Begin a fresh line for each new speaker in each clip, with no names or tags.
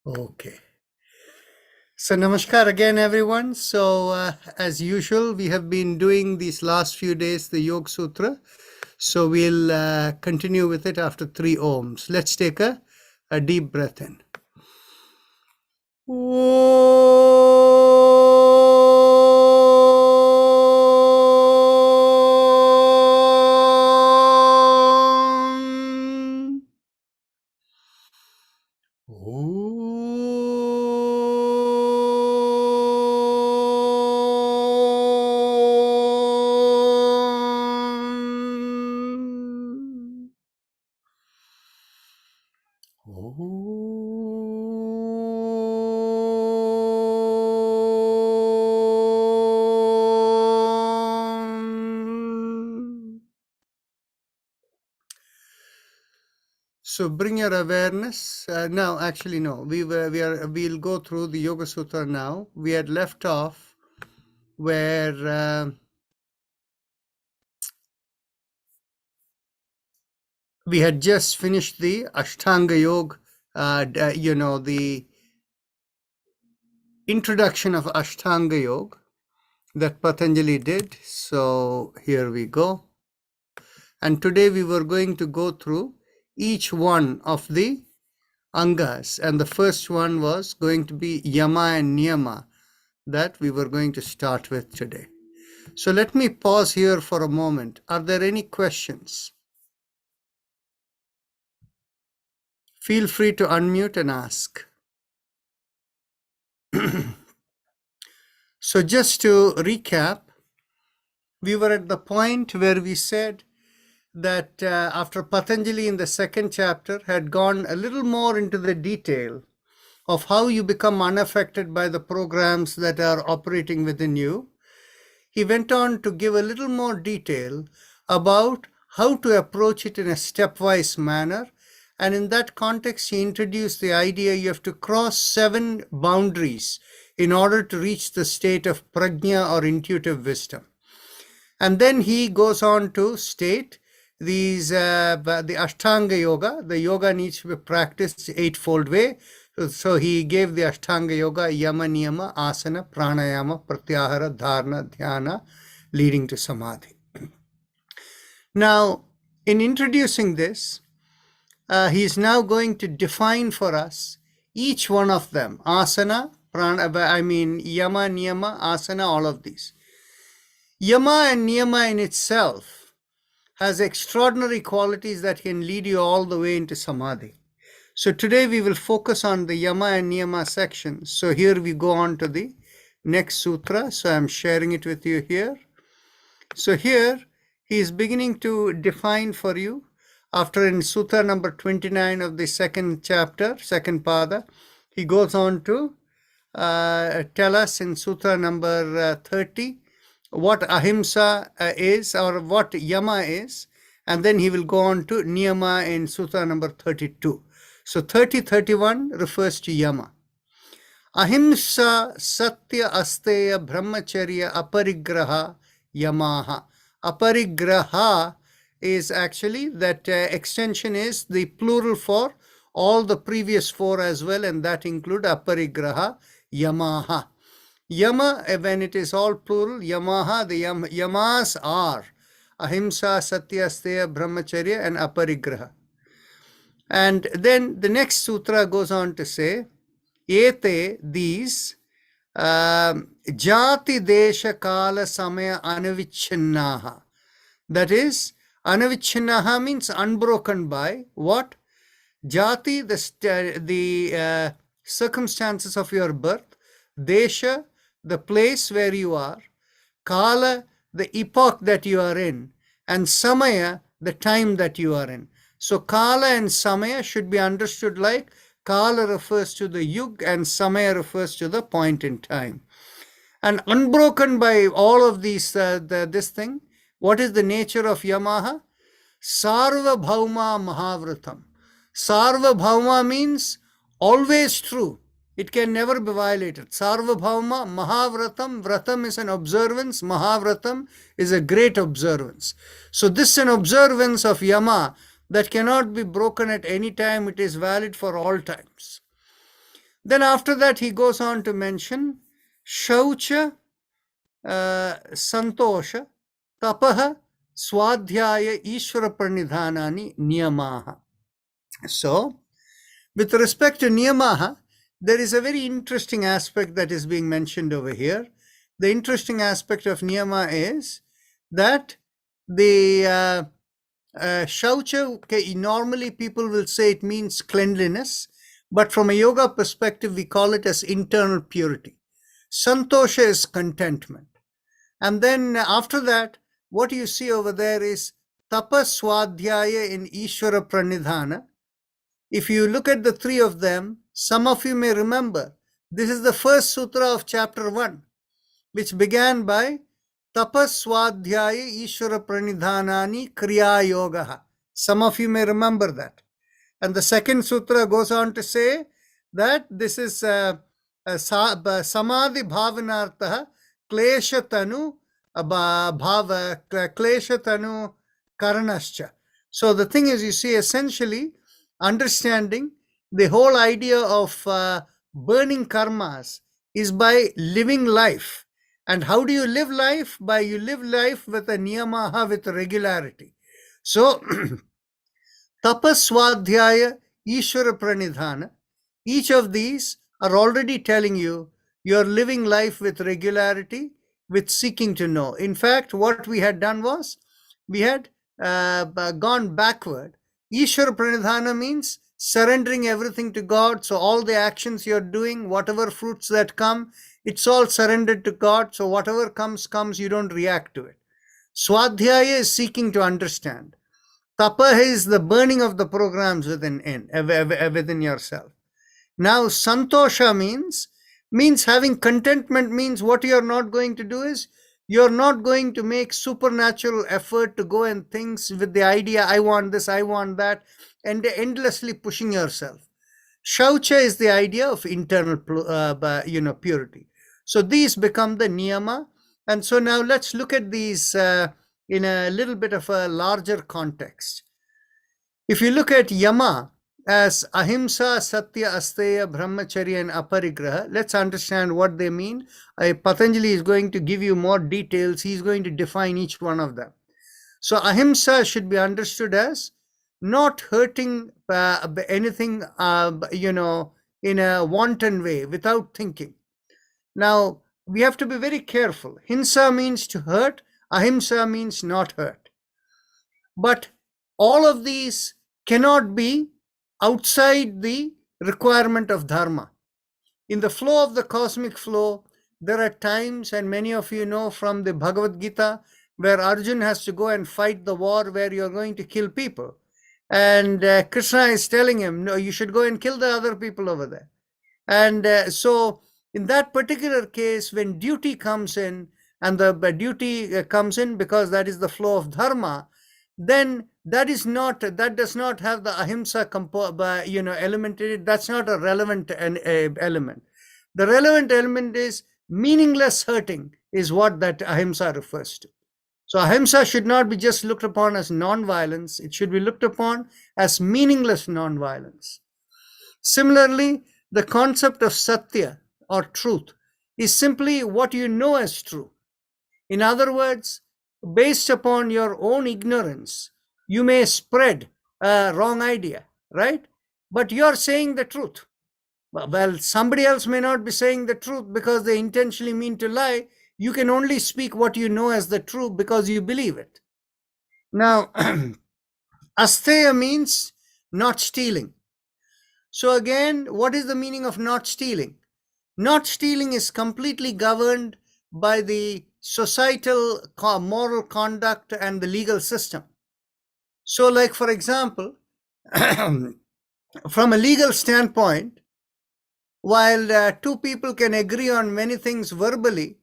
Okay. So namaskar again, everyone. So as usual, we have been doing these last few days the Yoga Sutra. So we'll continue with it after 3 ohms. Let's take a deep breath in. So bring your awareness. No, actually, no. We'll go through the Yoga Sutra now. We had left off where we had just finished the Ashtanga Yoga. The introduction of Ashtanga Yoga that Patanjali did. So here we go. And today we were going to go through each one of the Angas. And the first one was going to be Yama and Niyama that we were going to start with today. So let me pause here for a moment. Are there any questions? Feel free to unmute and ask. So just to recap, we were at the point where we said that after Patanjali in the second chapter had gone a little more into the detail of how you become unaffected by the programs that are operating within you, he went on to give a little more detail about how to approach it in a stepwise manner. And in that context, he introduced the idea you have to cross 7 boundaries in order to reach the state of prajna or intuitive wisdom. And then he goes on to state the Ashtanga Yoga. The yoga needs to be practiced 8-fold way. So he gave the Ashtanga Yoga, Yamanyama Asana, Pranayama, Pratyahara, Dharana, Dhyana, leading to Samadhi. Now, in introducing this, he is now going to define for us each one of them. Asana, Yama, Niyama, Asana, all of these. Yama and Niyama in itself has extraordinary qualities that can lead you all the way into Samadhi. So today we will focus on the Yama and Niyama section. So here we go on to the next sutra. So I'm sharing it with you here. So here he is beginning to define for you, after in sutra number 29 of the second chapter, second pada, he goes on to tell us in sutra number 30 what ahimsa is or what yama is, and then he will go on to niyama in sutra number 32. So 30-31 refers to yama. Ahimsa satya asteya brahmacharya aparigraha yamaha. Aparigraha is actually that extension is the plural for all the previous 4 as well, and that include aparigraha yamaha. Yama, when it is all plural, yamaha, the yamas are ahimsa, satya, asteya, brahmacharya, and aparigraha. And then the next sutra goes on to say, ete, these, jati desha kala samaya anavichinnaha. That is, anavichinnaha means unbroken by what? Jati, the circumstances of your birth, desha, the place where you are, kala, the epoch that you are in, and samaya, the time that you are in. So kala and samaya should be understood like kala refers to the yug and samaya refers to the point in time. And unbroken by all of these, this thing, what is the nature of Yamaha? Sarva Bhauma Mahavratam. Sarva Bhauma means always true. It can never be violated. Sarva Bhauma Mahavratam. Vratam is an observance. Mahavratam is a great observance. So this is an observance of Yama that cannot be broken at any time. It is valid for all times. Then after that, he goes on to mention Shaucha, Santosha, Tapaha, Swadhyaya, Ishvara Pranidhanani, Niyamaha. So, with respect to Niyamaha, there is a very interesting aspect that is being mentioned over here. The interesting aspect of Niyama is that the Shaucha, normally people will say it means cleanliness, but from a yoga perspective, we call it as internal purity. Santosha is contentment. And then after that, what you see over there is Tapaswadhyaya in Ishvara Pranidhana. If you look at the three of them, some of you may remember, this is the first sutra of chapter 1, which began by Tapaswadhyaya Ishvara Pranidhanani Kriya Yogaha. Some of you may remember that. And the second sutra goes on to say that this is Samadhi Bhavanartha Kleshatanu Kleshatanu Karanascha. So the thing is, you see, essentially understanding the whole idea of burning karmas is by living life. And how do you live life? By you live life with a niyamaha, with regularity. So, Tapaswadhyaya, Ishvara Pranidhana, each of these are already telling you you're living life with regularity, with seeking to know. In fact, what we had done was, we had gone backward. Ishvara Pranidhana means surrendering everything to God. So all the actions you're doing, whatever fruits that come, it's all surrendered to God. So whatever comes, you don't react to it. Swadhyaya is seeking to understand. Tapa is the burning of the programs within yourself. Now, Santosha means having contentment, means what you're not going to do is, you're not going to make supernatural effort to go and things with the idea, I want this, I want that, and endlessly pushing yourself. Shaucha is the idea of internal purity. So these become the niyama. And so now let's look at these in a little bit of a larger context. If you look at Yama as Ahimsa, Satya, Asteya, Brahmacharya, and Aparigraha, let's understand what they mean. Patanjali is going to give you more details. He's going to define each one of them. So Ahimsa should be understood as not hurting anything, in a wanton way, without thinking. Now, we have to be very careful. Hinsa means to hurt. Ahimsa means not hurt. But all of these cannot be outside the requirement of dharma. In the flow of the cosmic flow, there are times, and many of you know from the Bhagavad Gita, where Arjuna has to go and fight the war where you're going to kill people. And Krishna is telling him, no, you should go and kill the other people over there. And so in that particular case, when duty comes in, and the duty comes in because that is the flow of dharma, then that does not have the ahimsa element in it. That's not a relevant element. The relevant element is meaningless hurting, is what that ahimsa refers to. So ahimsa should not be just looked upon as non-violence. It should be looked upon as meaningless non-violence. Similarly, the concept of satya, or truth, is simply what you know as true. In other words, based upon your own ignorance, you may spread a wrong idea, right? But you're saying the truth. Well, somebody else may not be saying the truth because they intentionally mean to lie. You can only speak what you know as the truth because you believe it. Now, asteya means not stealing. So again, what is the meaning of not stealing? Not stealing is completely governed by the societal moral conduct and the legal system. So like, for example, from a legal standpoint, while two people can agree on many things verbally,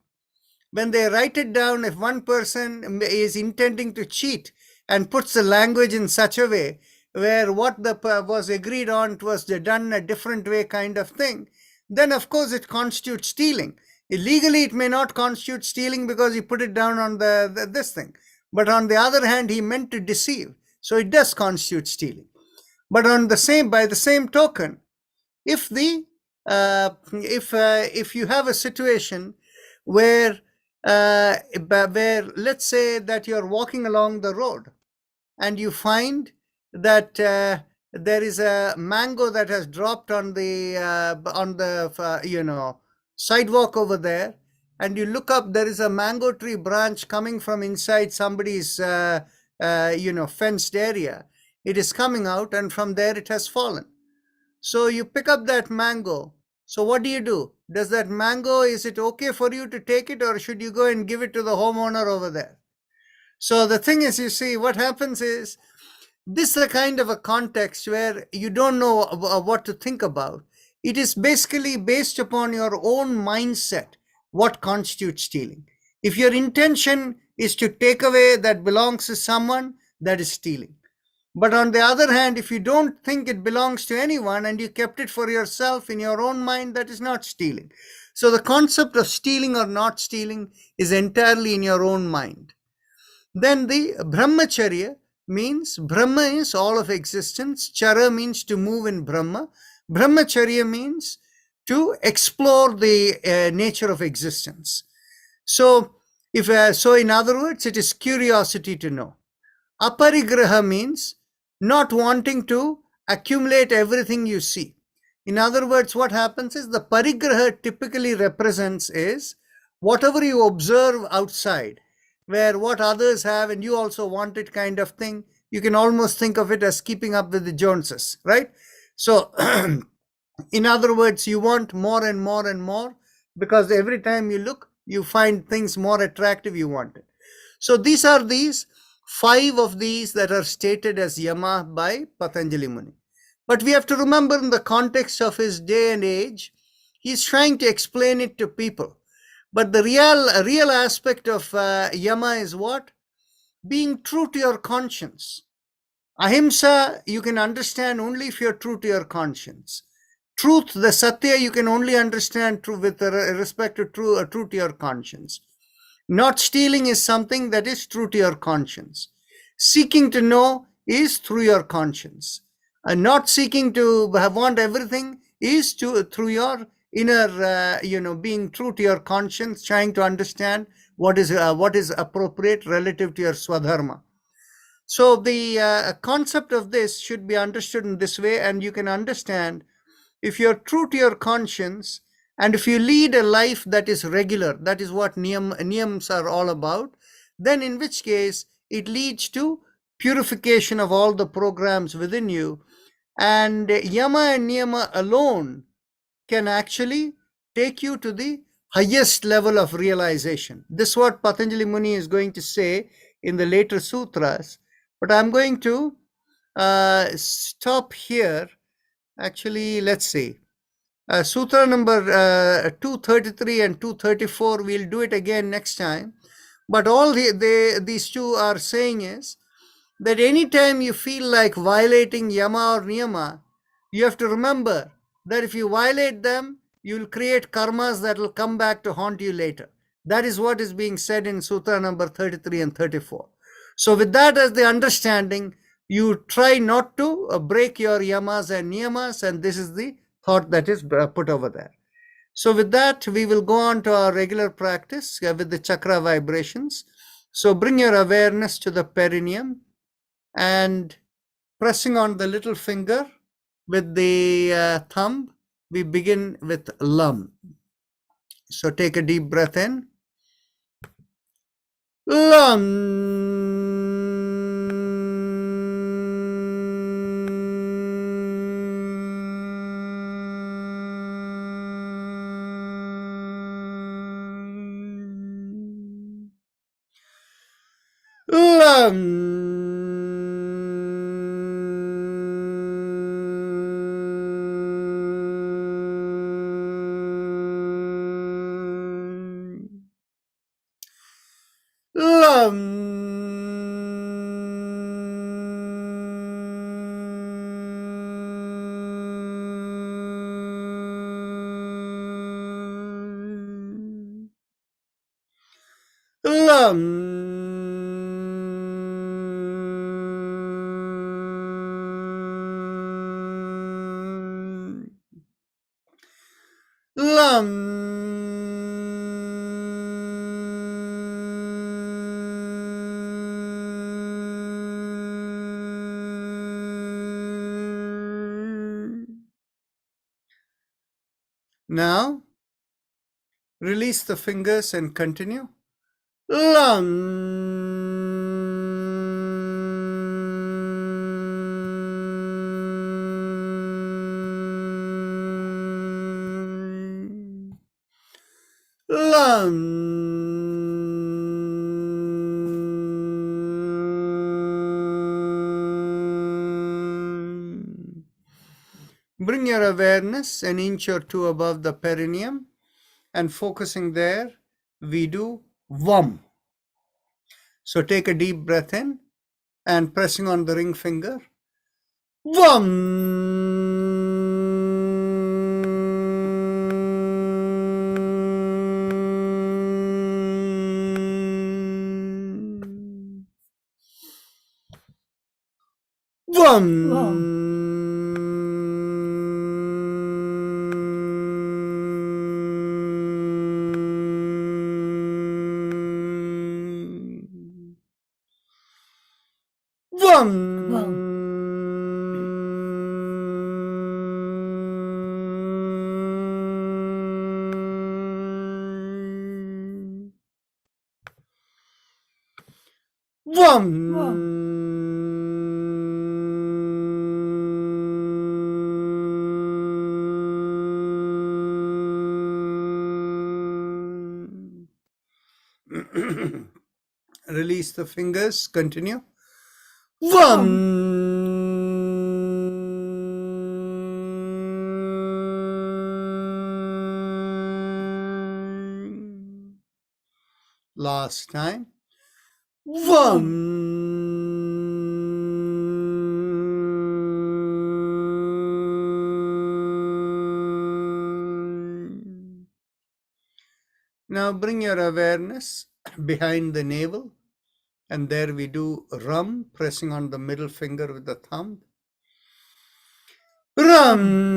when they write it down, if one person is intending to cheat and puts the language in such a way where what was agreed on was done a different way kind of thing, then of course it constitutes stealing. Illegally, it may not constitute stealing because he put it down on this thing. But on the other hand, he meant to deceive. So it does constitute stealing. But by the same token, if the if you have a situation where where let's say that you're walking along the road and you find that there is a mango that has dropped on the sidewalk over there, and you look up, there is a mango tree branch coming from inside somebody's fenced area. It is coming out, and from there it has fallen. So you pick up that mango. So what do? Does that mango, is it okay for you to take it, or should you go and give it to the homeowner over there? So the thing is, you see, what happens is, this is a kind of a context where you don't know what to think about. It is basically based upon your own mindset, what constitutes stealing. If your intention is to take away that belongs to someone, that is stealing. But on the other hand, if you don't think it belongs to anyone and you kept it for yourself in your own mind, that is not stealing. So the concept of stealing or not stealing is entirely in your own mind. Then the Brahmacharya means Brahma is all of existence. Chara means to move in Brahma. Brahmacharya means to explore the nature of existence. So, in other words, it is curiosity to know. Aparigraha means not wanting to accumulate everything you see. In other words, what happens is, the parigraha typically represents is whatever you observe outside, where what others have and you also want it kind of thing. You can almost think of it as keeping up with the Joneses, right? So, in other words, you want more and more and more, because every time you look, you find things more attractive, you want it. So these are these 5 of these that are stated as Yama by Patanjali Muni. But we have to remember, in the context of his day and age, he's trying to explain it to people. But the real aspect of Yama is what? Being true to your conscience. Ahimsa, you can understand only if you're true to your conscience. Truth, the Satya, you can only understand with respect to true to your conscience. Not stealing is something that is true to your conscience. Seeking to know is through your conscience. And not seeking to want everything is through your inner, being true to your conscience, trying to understand what is appropriate relative to your swadharma. So the concept of this should be understood in this way, and you can understand, if you're true to your conscience, and if you lead a life that is regular, that is what niyams are all about, then in which case it leads to purification of all the programs within you. And Yama and Niyama alone can actually take you to the highest level of realization. This is what Patanjali Muni is going to say in the later sutras. But I'm going to stop here. Actually, let's see. Sutra number 233 and 234, we'll do it again next time. But all these two are saying is that anytime you feel like violating Yama or Niyama, you have to remember that if you violate them, you'll create karmas that will come back to haunt you later. That is what is being said in Sutra number 33 and 34. So with that as the understanding, you try not to break your Yamas and Niyamas, and this is the thought that is put over there. So with that, we will go on to our regular practice with the chakra vibrations. So bring your awareness to the perineum, and pressing on the little finger with the thumb, we begin with Lam. So take a deep breath in. Lam. Now, release the fingers and continue. Lam. Bring your awareness an inch or two above the perineum, and focusing there, we do Vam. So take a deep breath in and pressing on the ring finger. Vam. Release the fingers, continue. Last time. Now bring your awareness behind the navel, and there we do Ram, pressing on the middle finger with the thumb. Ram.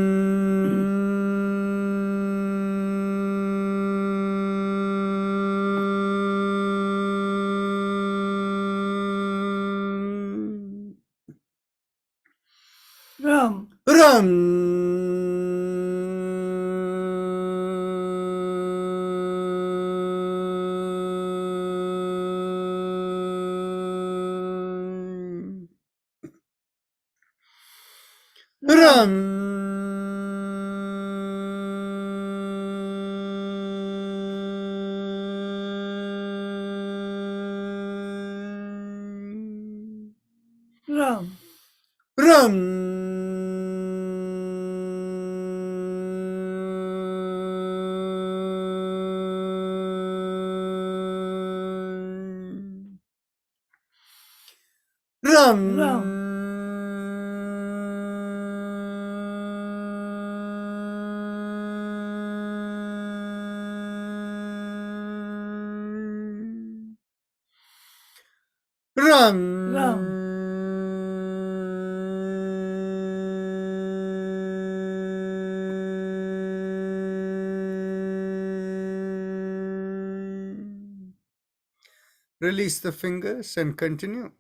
Release the fingers and continue.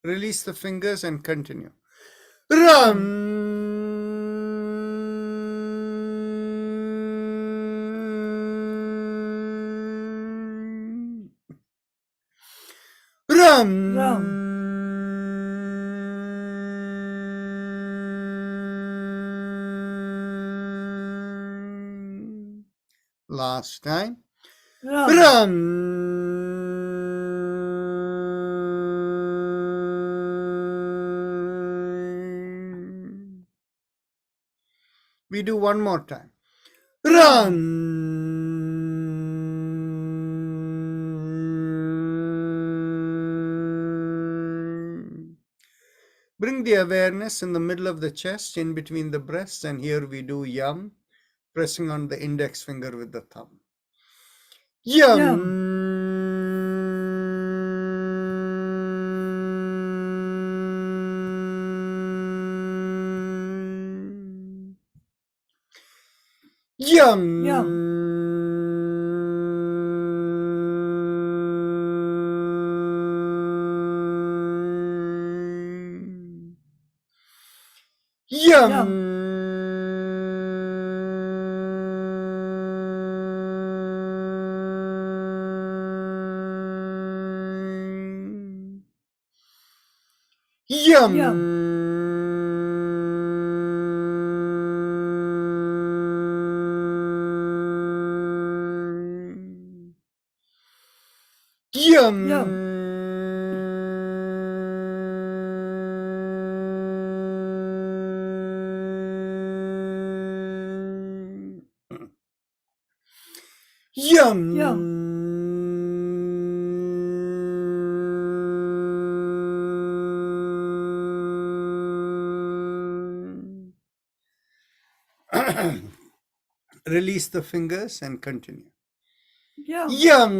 Release the fingers and continue. Ram. Ram. Last time. Ram. We do one more time. Ram. Bring the awareness in the middle of the chest, in between the breasts, and here we do Yam, pressing on the index finger with the thumb. Yam. Yam. Yam. Yum. Yum. Yum. Release the fingers and continue. Yum. Yum.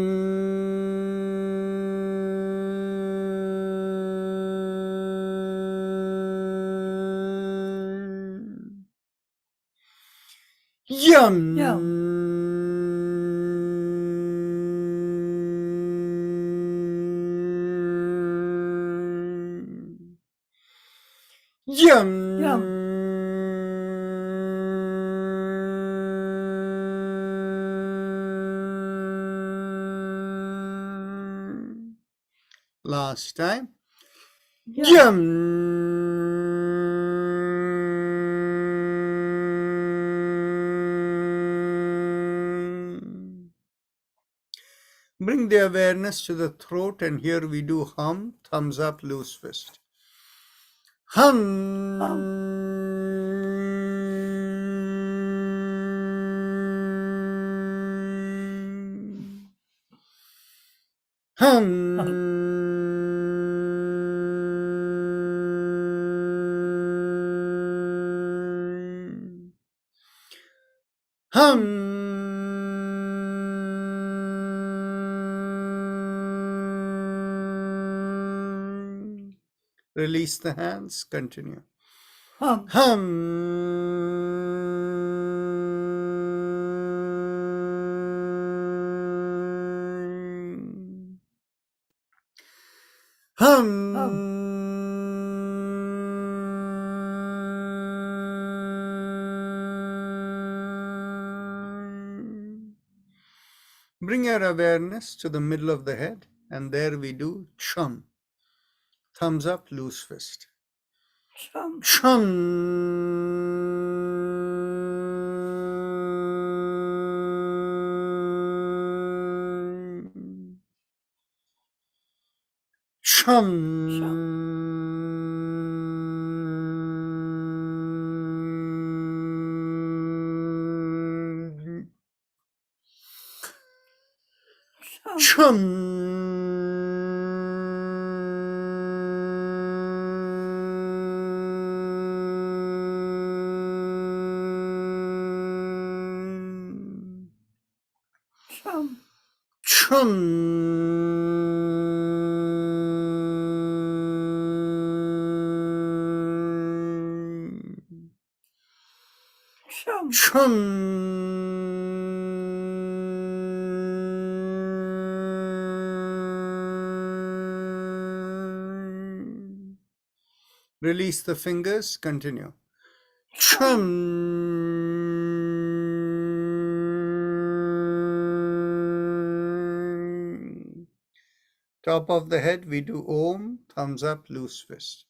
Last time. Bring the awareness to the throat, and here we do hum, thumbs up, loose fist. Hum. Hum. Hum. Release the hands, continue. Hum. Hum. Bring your awareness to the middle of the head, and there we do chum. Thumbs up, loose fist. Chum. Chum. Chum. Chum. Release the fingers, continue. Top of the head, we do Om, thumbs up, loose fist.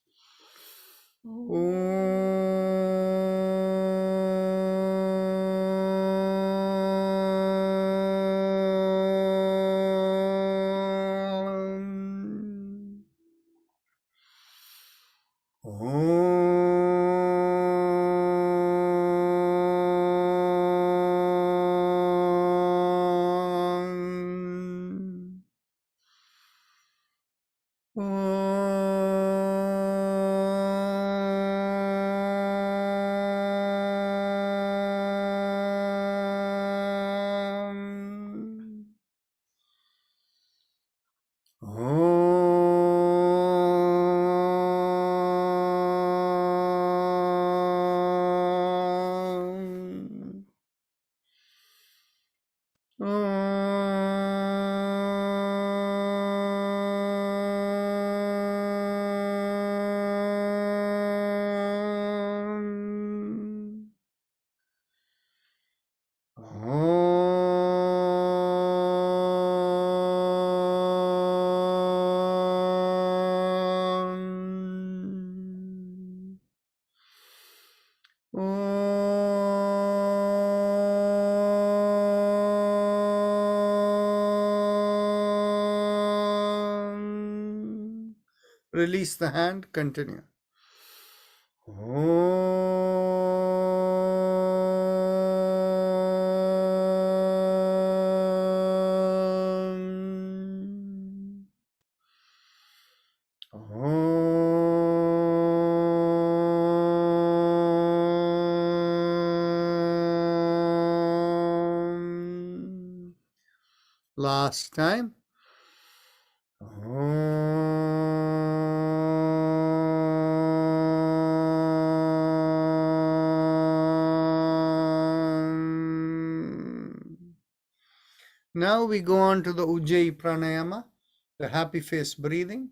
Release the hand, continue. Last time. Now we go on to the Ujjayi Pranayama, the happy face breathing.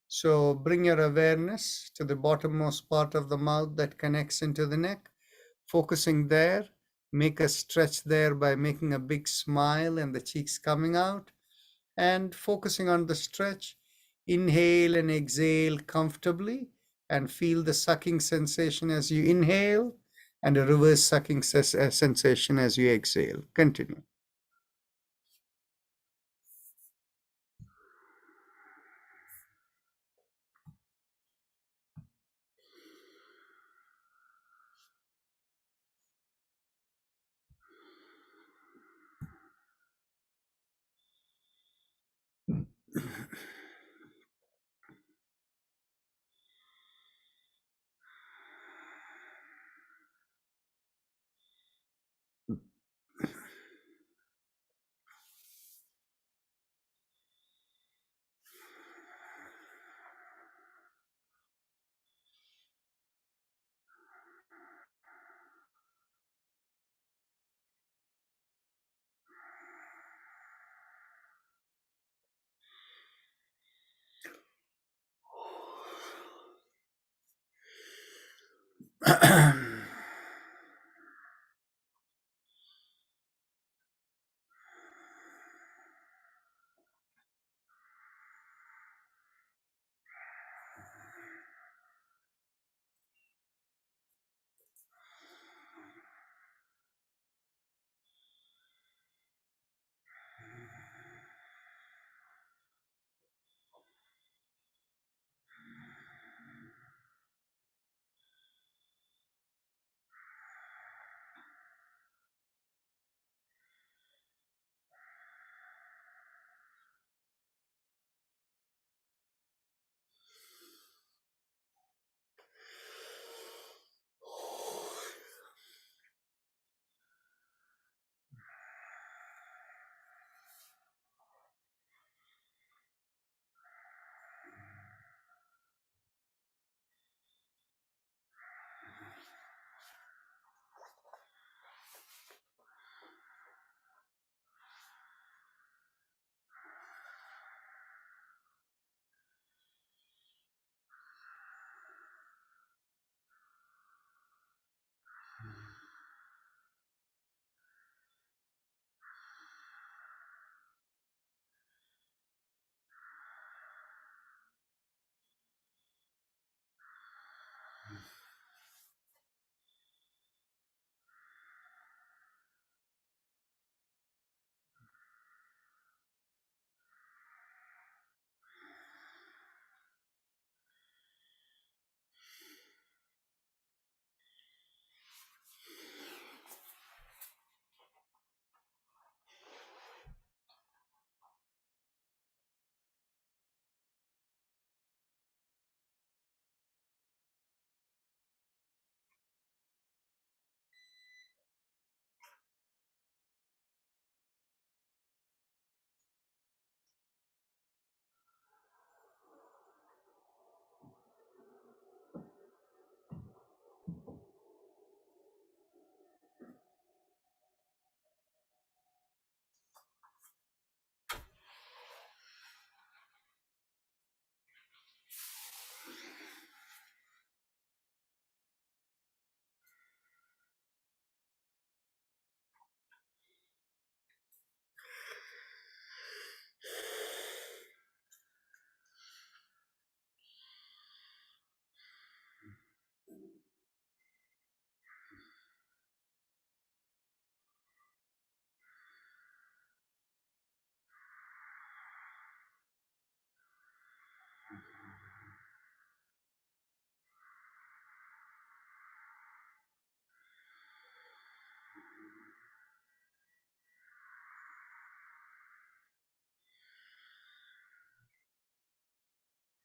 So bring your awareness to the bottommost part of the mouth that connects into the neck, focusing there. Make a stretch there by making a big smile and the cheeks coming out, and focusing on the stretch. Inhale and exhale comfortably and feel the sucking sensation as you inhale and a reverse sucking sensation as you exhale. Continue.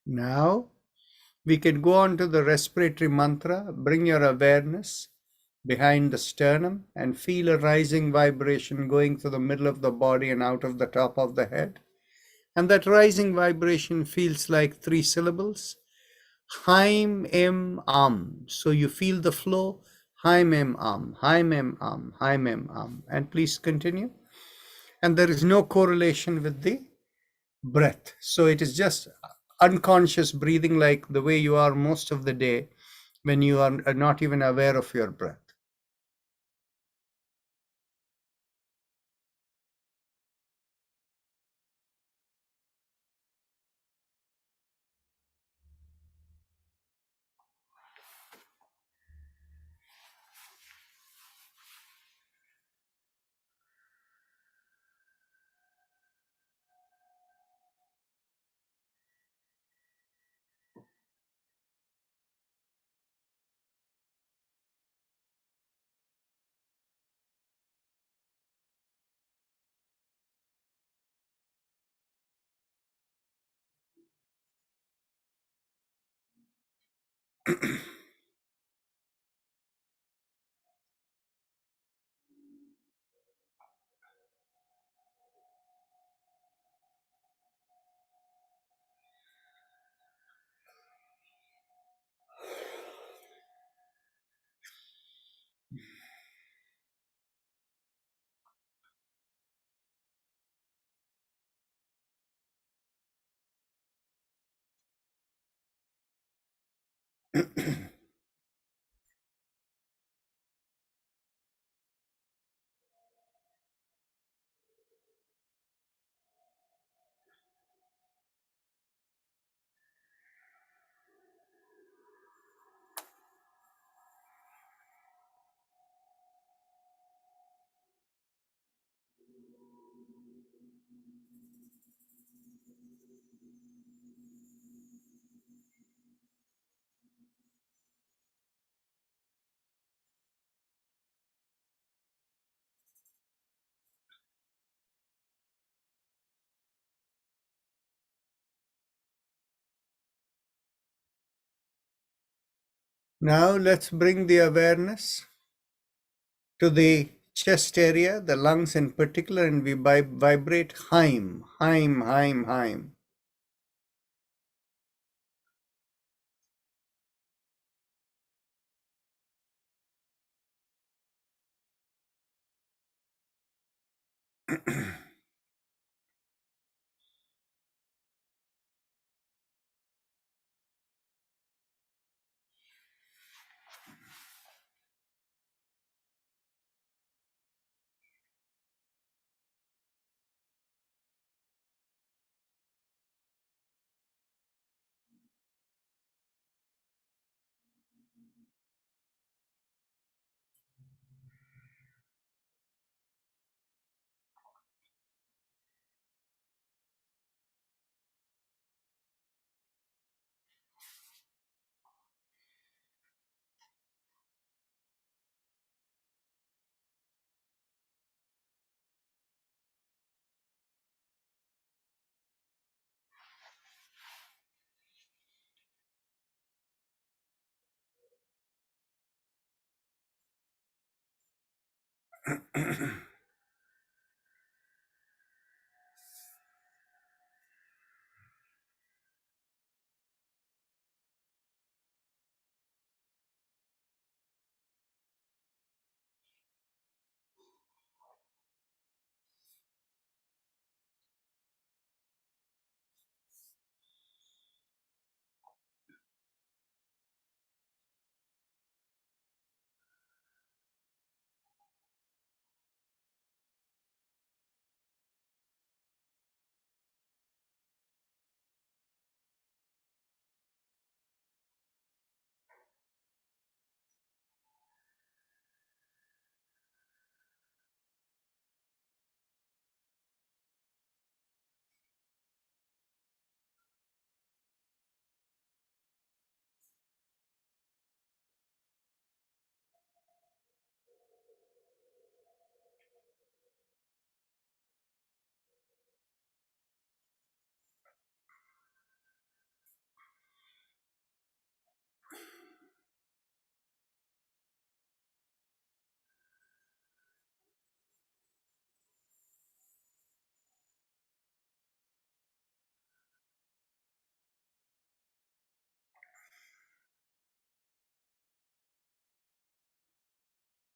Now we can go on to the respiratory mantra. Bring your awareness behind the sternum and feel a rising vibration going through the middle of the body and out of the top of the head. And that rising vibration feels like three syllables. Haim em am. So you feel the flow. Haim em am, haim em am, haim em am. And please continue. And there is no correlation with the breath. So it is just unconscious breathing, like the way you are most of the day when you are not even aware of your breath. Now let's bring the awareness to the chest area, the lungs in particular, and we vibrate Haim, Haim, Haim, Haim.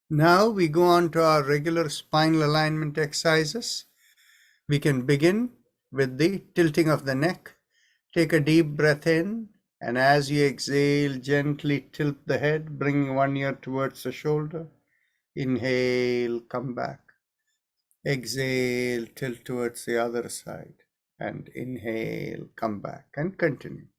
Now we go on to our regular spinal alignment exercises. We can begin with the tilting of the neck. Take a deep breath in, and as you exhale, gently tilt the head, bringing one ear towards the shoulder. Inhale, come back. Exhale, tilt towards the other side. And inhale, come back, and continue.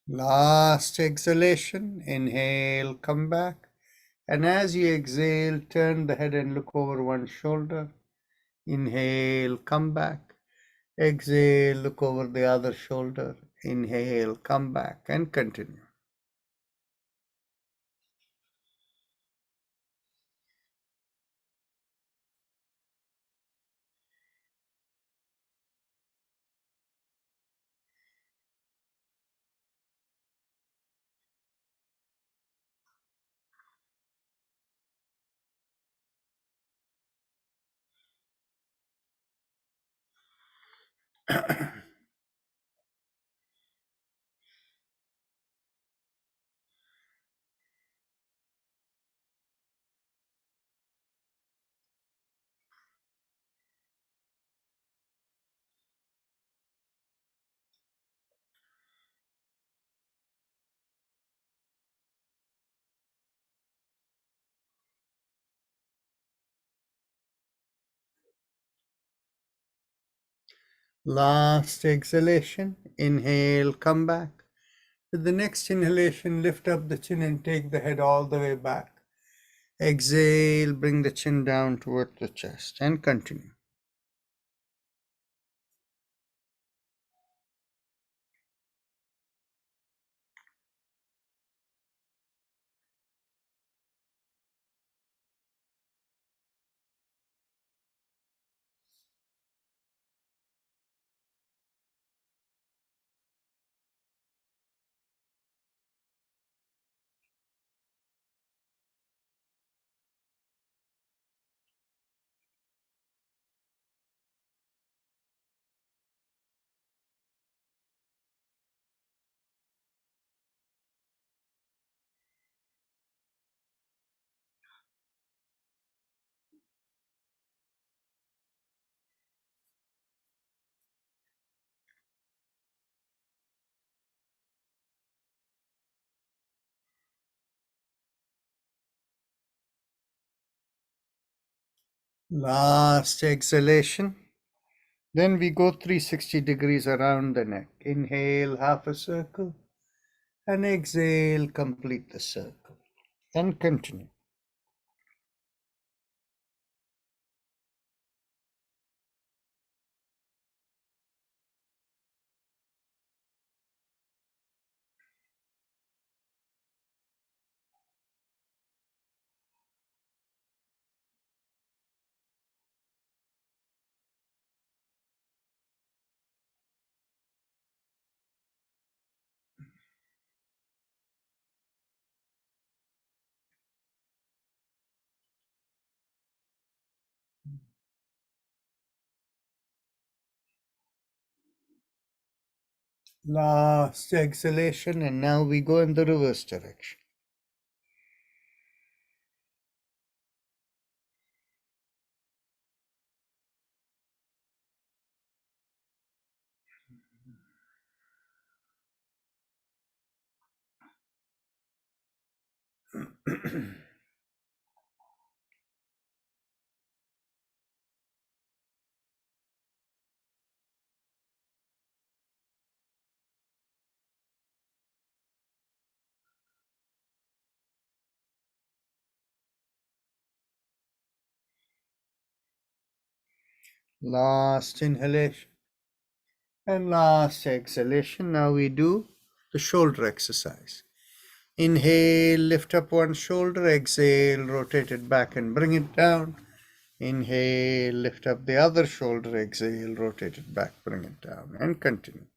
Last exhalation. Inhale, come back. And as you exhale, turn the head and look over one shoulder. Inhale, come back. Exhale, look over the other shoulder. Inhale, come back, and continue. Last exhalation. Inhale, come back. With the next inhalation, lift up the chin and take the head all the way back. Exhale, bring the chin down toward the chest, and continue. Last exhalation. Then we go 360 degrees around the neck. Inhale, half a circle, and exhale, complete the circle. And continue. Last exhalation, and now we go in the reverse direction. Last inhalation and last exhalation. Now we do the shoulder exercise. Inhale, lift up one shoulder. Exhale, rotate it back and bring it down. Inhale, lift up the other shoulder. Exhale, rotate it back, bring it down, and continue.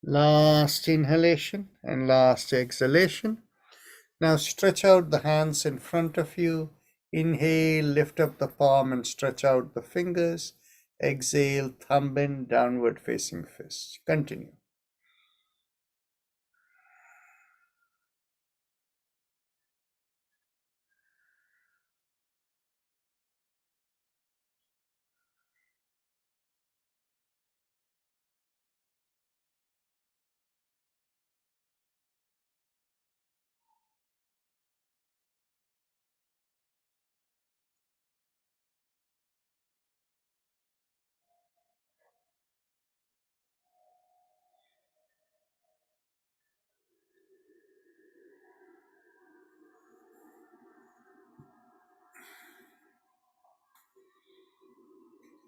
Last inhalation and last exhalation. Now stretch out the hands in front of you. Inhale, lift up the palm and stretch out the fingers. Exhale, thumb in, downward facing fist. Continue.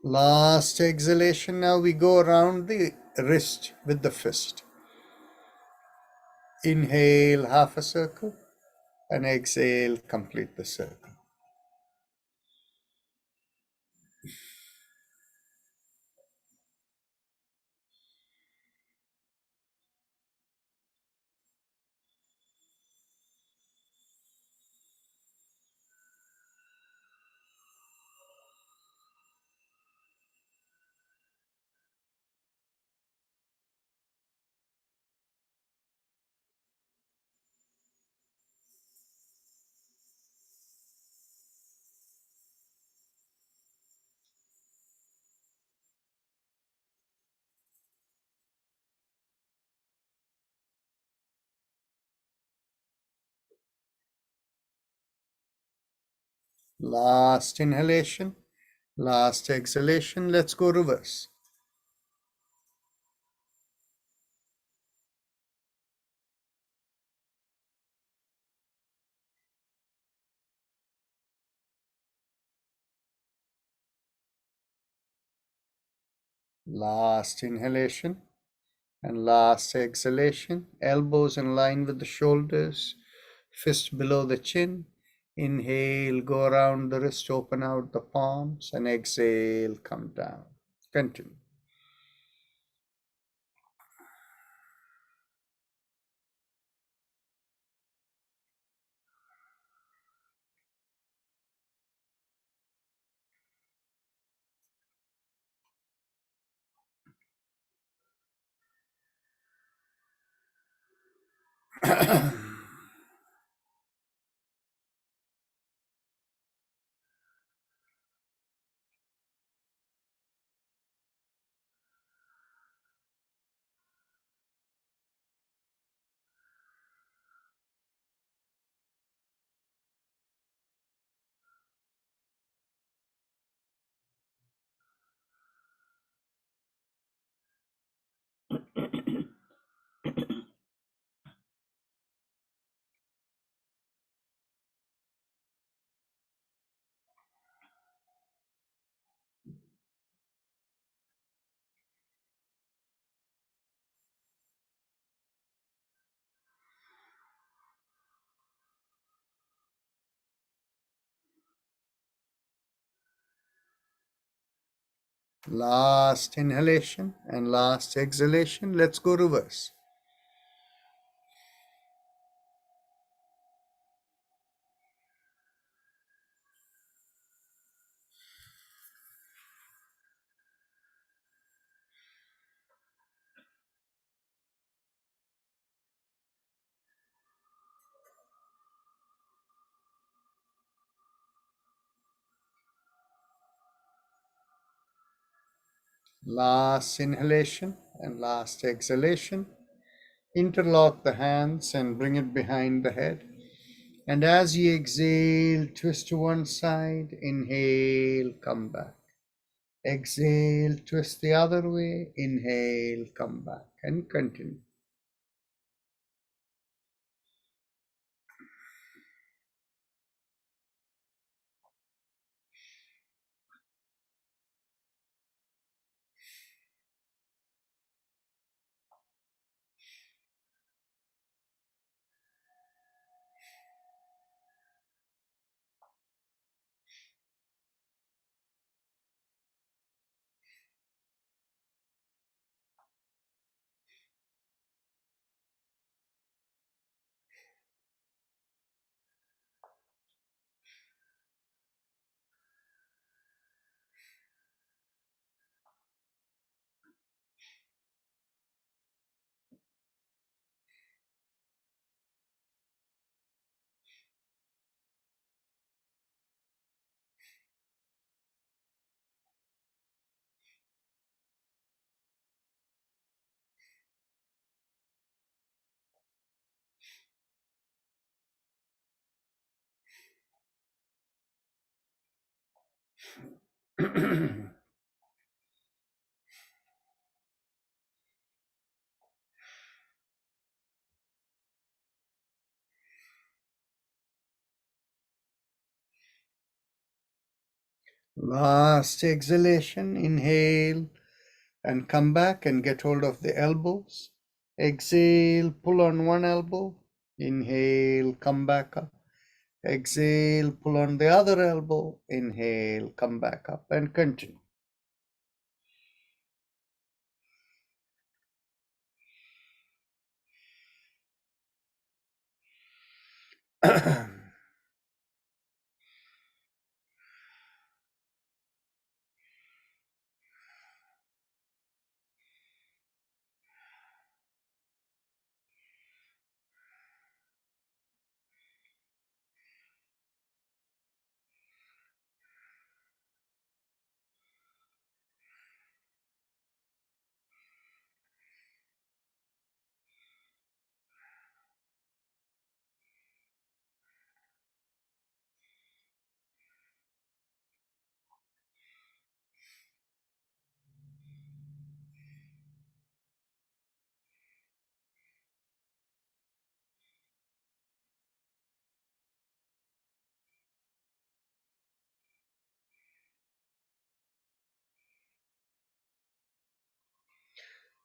Last exhalation. Now we go around the wrist with the fist. Inhale, half a circle, and exhale, complete the circle. Last inhalation, last exhalation. Let's go reverse. Last inhalation and last exhalation. Elbows in line with the shoulders, fist below the chin. Inhale, go around the wrist, open out the palms, and exhale, come down. Continue. Last inhalation and last exhalation. Let's go reverse. Last inhalation and last exhalation. Interlock the hands and bring it behind the head. And as you exhale, twist to one side. Inhale, come back. Exhale, twist the other way. Inhale, come back. And continue. Last exhalation. Inhale and come back and get hold of the elbows. Exhale, pull on one elbow. Inhale, come back up. Exhale, pull on the other elbow. Inhale, come back up and continue.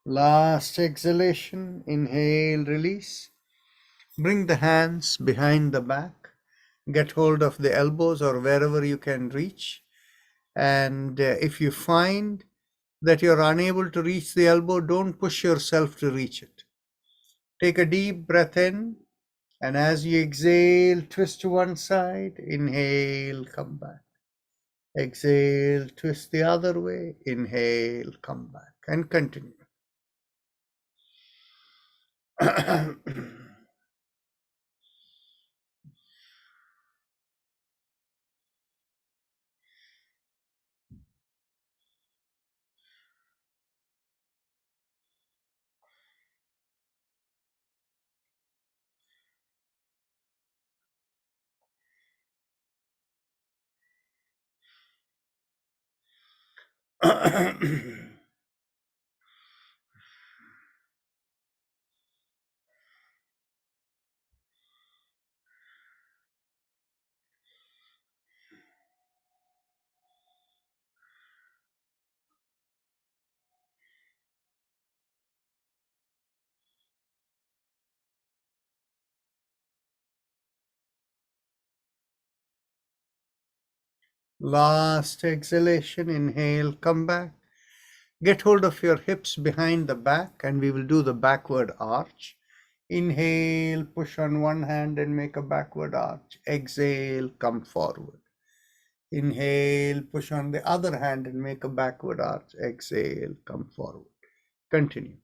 Last exhalation. Inhale, release. Bring the hands behind the back. Get hold of the elbows or wherever you can reach. And if you find that you're unable to reach the elbow, don't push yourself to reach it. Take a deep breath in, and as you exhale, twist to one side. Inhale, come back. Exhale, twist the other way. Inhale, come back, and continue. Last exhalation, inhale, come back. Get hold of your hips behind the back and we will do the backward arch. Inhale, push on one hand and make a backward arch. Exhale, come forward. Inhale, push on the other hand and make a backward arch. Exhale, come forward. Continue.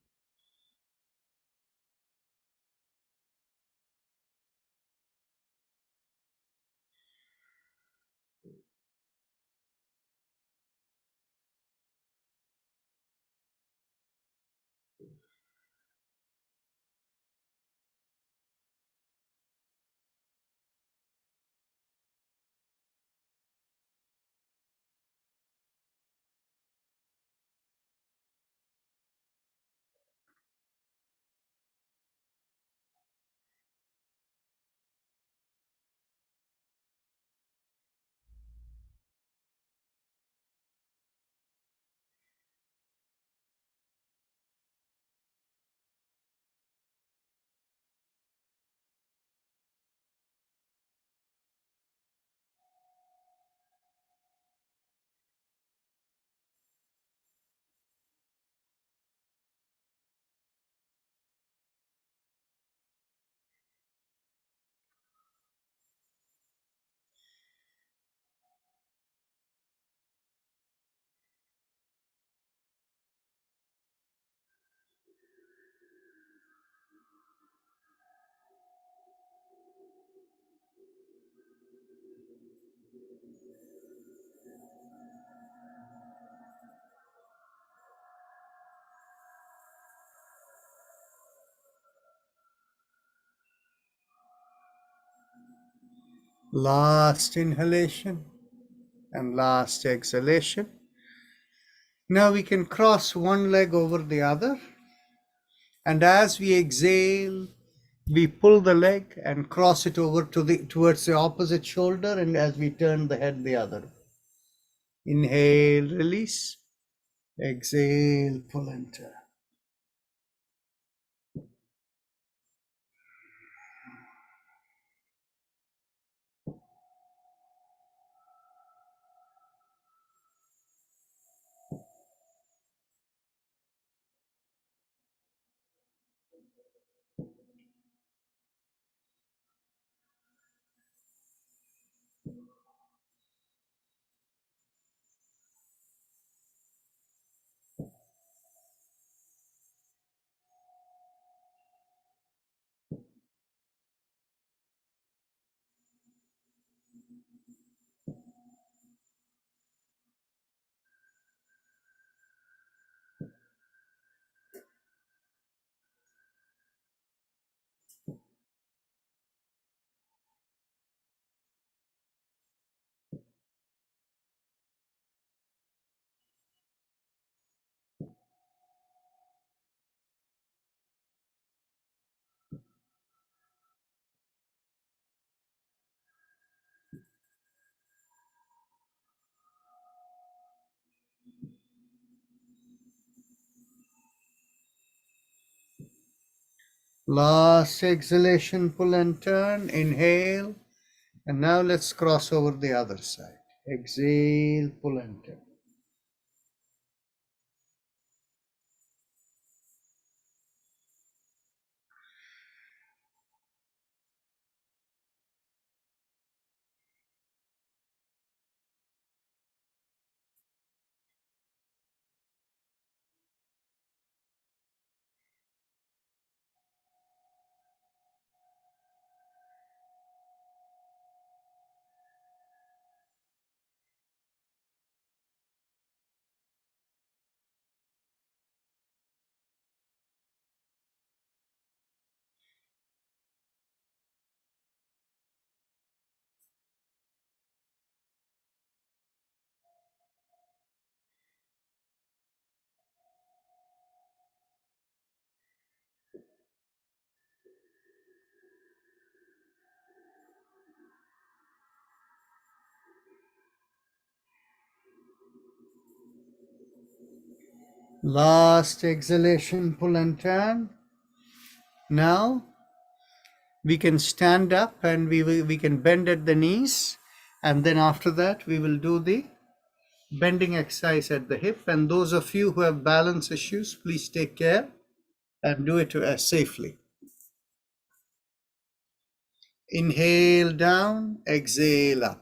Last inhalation and last exhalation. Now we can cross one leg over the other. And as we exhale, we pull the leg and cross it over towards the opposite shoulder, and as we turn the head the other. Inhale, release. Exhale, pull and turn. Last exhalation, pull and turn. Inhale. And now let's cross over the other side. Exhale, pull and turn. Last exhalation, pull and turn. Now we can stand up and we can bend at the knees, and then after that we will do the bending exercise at the hip. And those of you who have balance issues, please take care and do it safely. Inhale down, exhale up.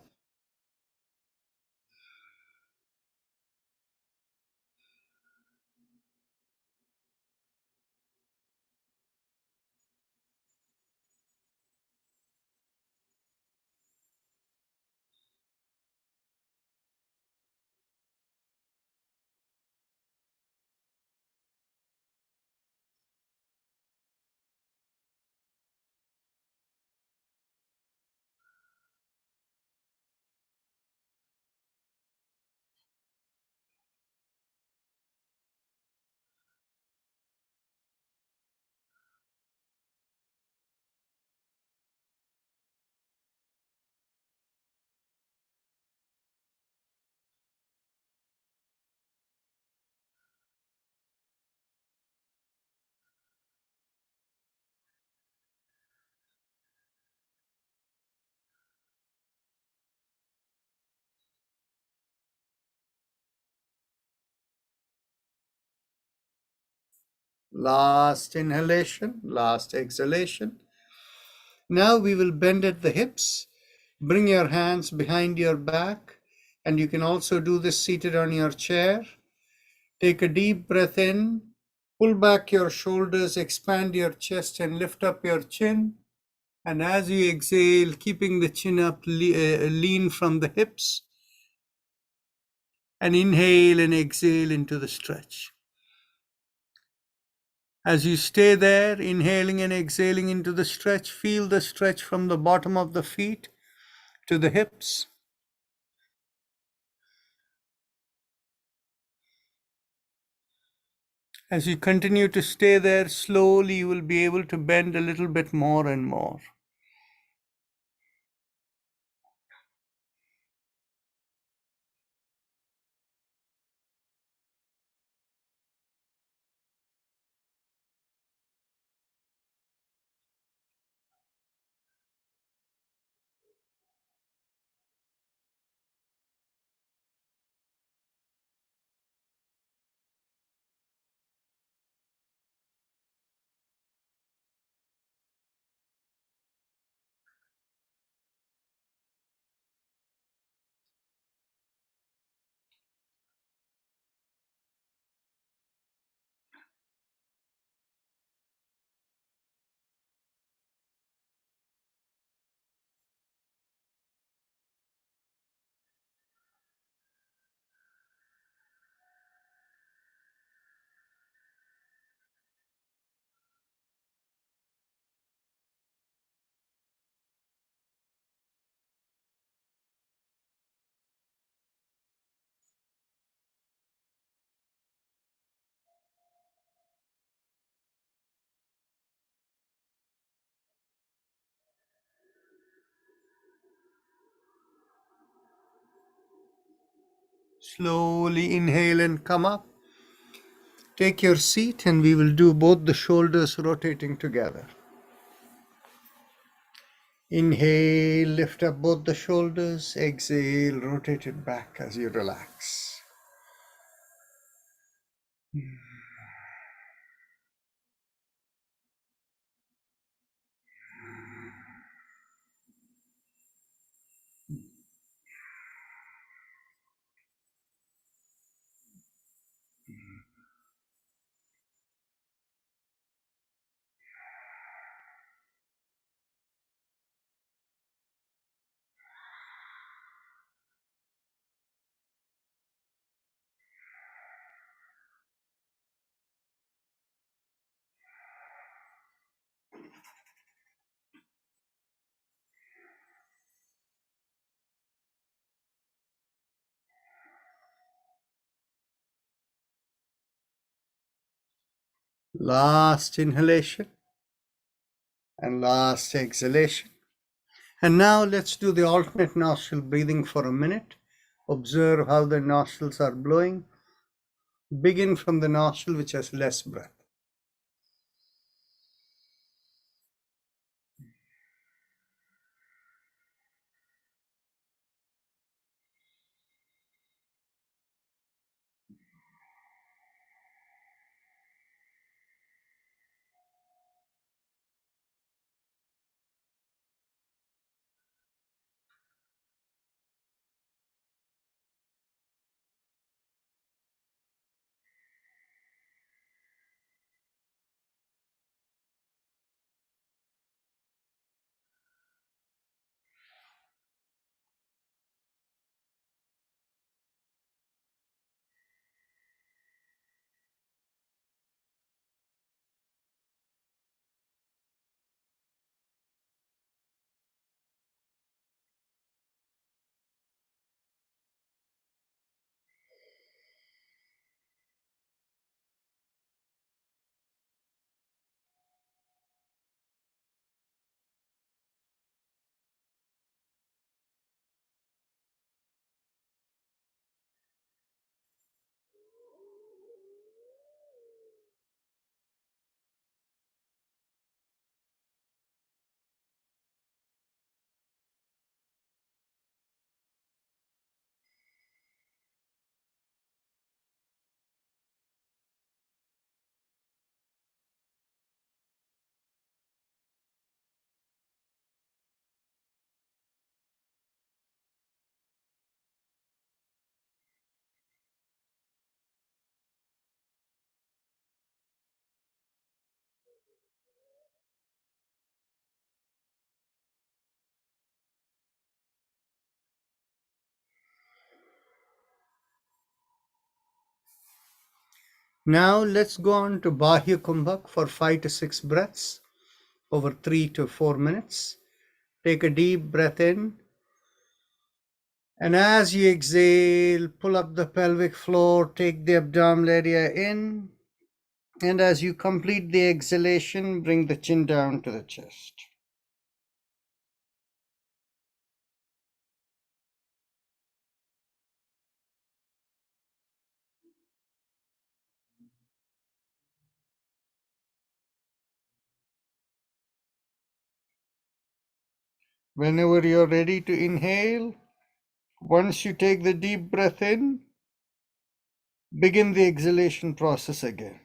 Last inhalation, last exhalation. Now we will bend at the hips. Bring your hands behind your back, and you can also do this seated on your chair. Take a deep breath in, pull back your shoulders, expand your chest, and lift up your chin. And as you exhale, keeping the chin up, lean from the hips, and inhale and exhale into the stretch. As you stay there, inhaling and exhaling into the stretch, feel the stretch from the bottom of the feet to the hips. As you continue to stay there, slowly you will be able to bend a little bit more and more. Slowly inhale and come up. Take your seat and we will do both the shoulders rotating together. Inhale, lift up both the shoulders. Exhale, rotate it back as you relax. Last inhalation and last exhalation. And now let's do the alternate nostril breathing for a minute. Observe how the nostrils are blowing. Begin from the nostril, which has less breath. Now let's go on to Bahia Kumbhak for 5 to 6 breaths over 3 to 4 minutes. Take a deep breath in. And as you exhale, pull up the pelvic floor, take the abdominal area in. And as you complete the exhalation, bring the chin down to the chest. Whenever you're ready to inhale, once you take the deep breath in, begin the exhalation process again.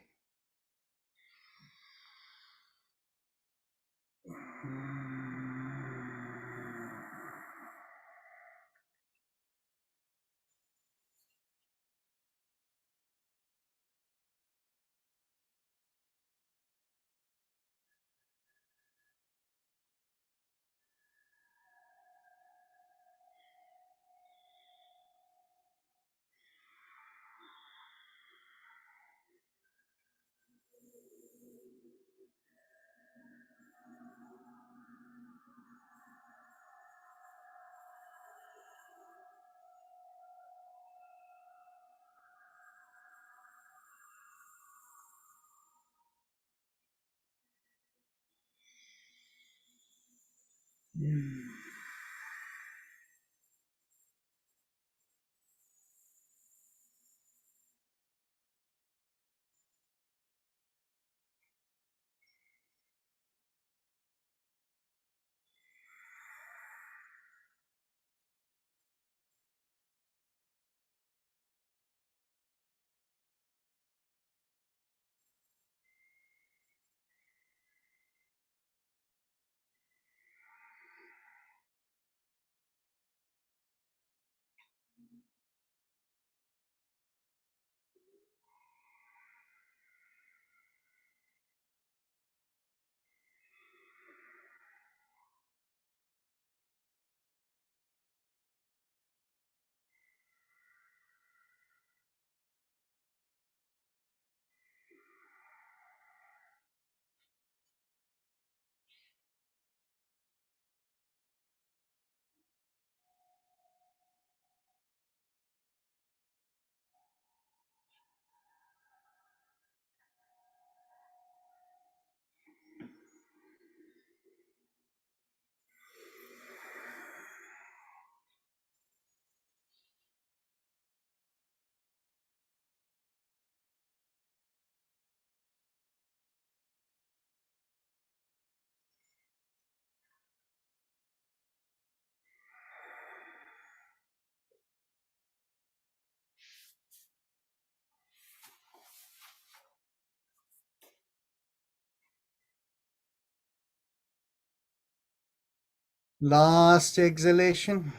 Last exhalation.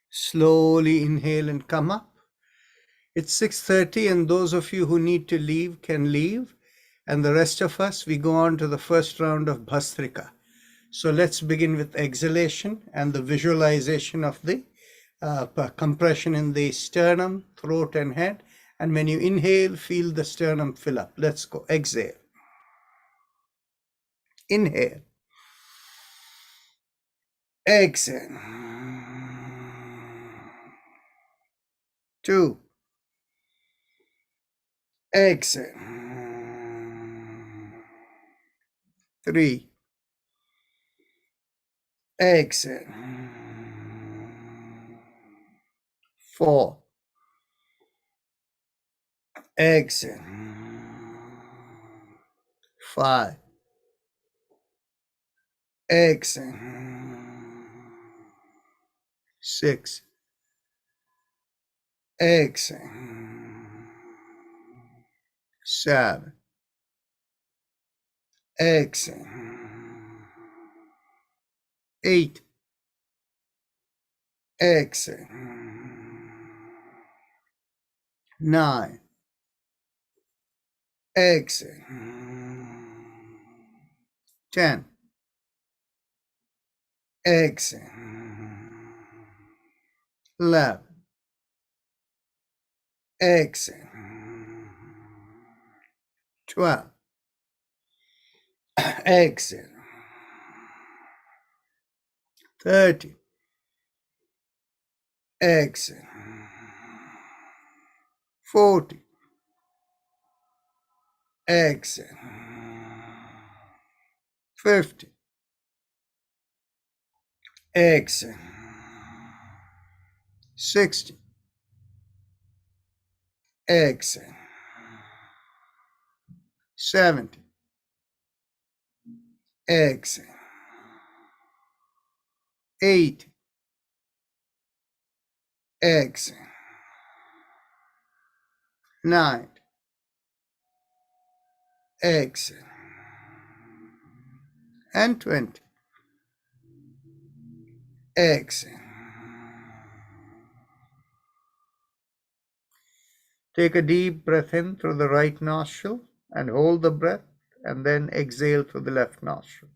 Slowly inhale and come up. It's 6:30 and those of you who need to leave can leave. And the rest of us, we go on to the first round of Bhastrika. So let's begin with exhalation and the visualization of the compression in the sternum, throat and head. And when you inhale, feel the sternum fill up. Let's go. Exhale. Inhale. Exhale. 2. Exhale. 3. Exhale. 4. Exhale. 5. Exhale. 6. Exhale. 7. Exhale. 8. Exhale. 9. Exhale. 10. Exhale. 11. Exhale. 12. Exhale. 30. Exhale. 40. Exhale. 50. Exhale. 60. Exhale. 70. Exhale. 80. Exhale. 9. Exhale. And 20. Exhale. Take a deep breath in through the right nostril and hold the breath and then exhale through the left nostril.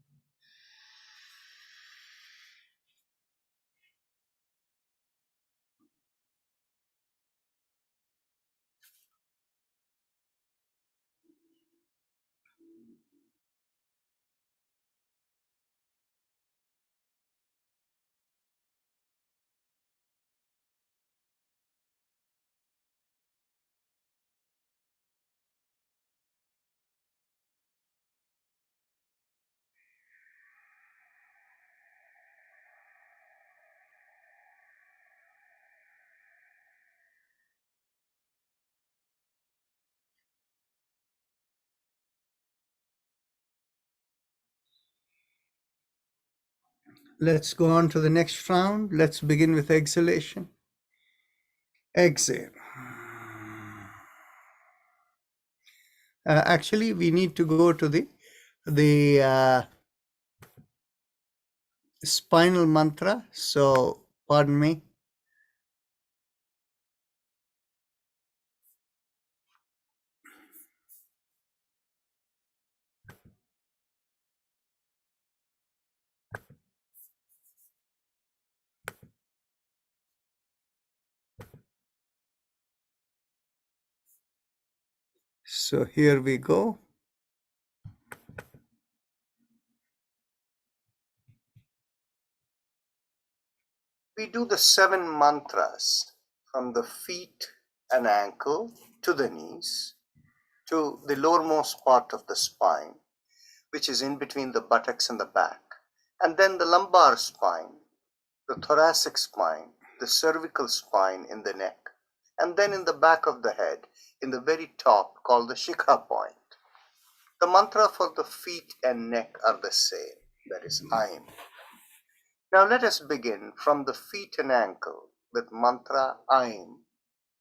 Let's go on to the next round. Let's begin with exhalation. Exhale. Actually, we need to go to the spinal mantra. So, pardon me. So here we go. We do the 7 mantras from the feet and ankle to the knees to the lowermost part of the spine, which is in between the buttocks and the back, and then the lumbar spine, the thoracic spine, the cervical spine in the neck, and then in the back of the head, in the very top, called the Shikha point. The mantra for the feet and neck are the same, that is Aim. Now let us begin from the feet and ankle with mantra Aim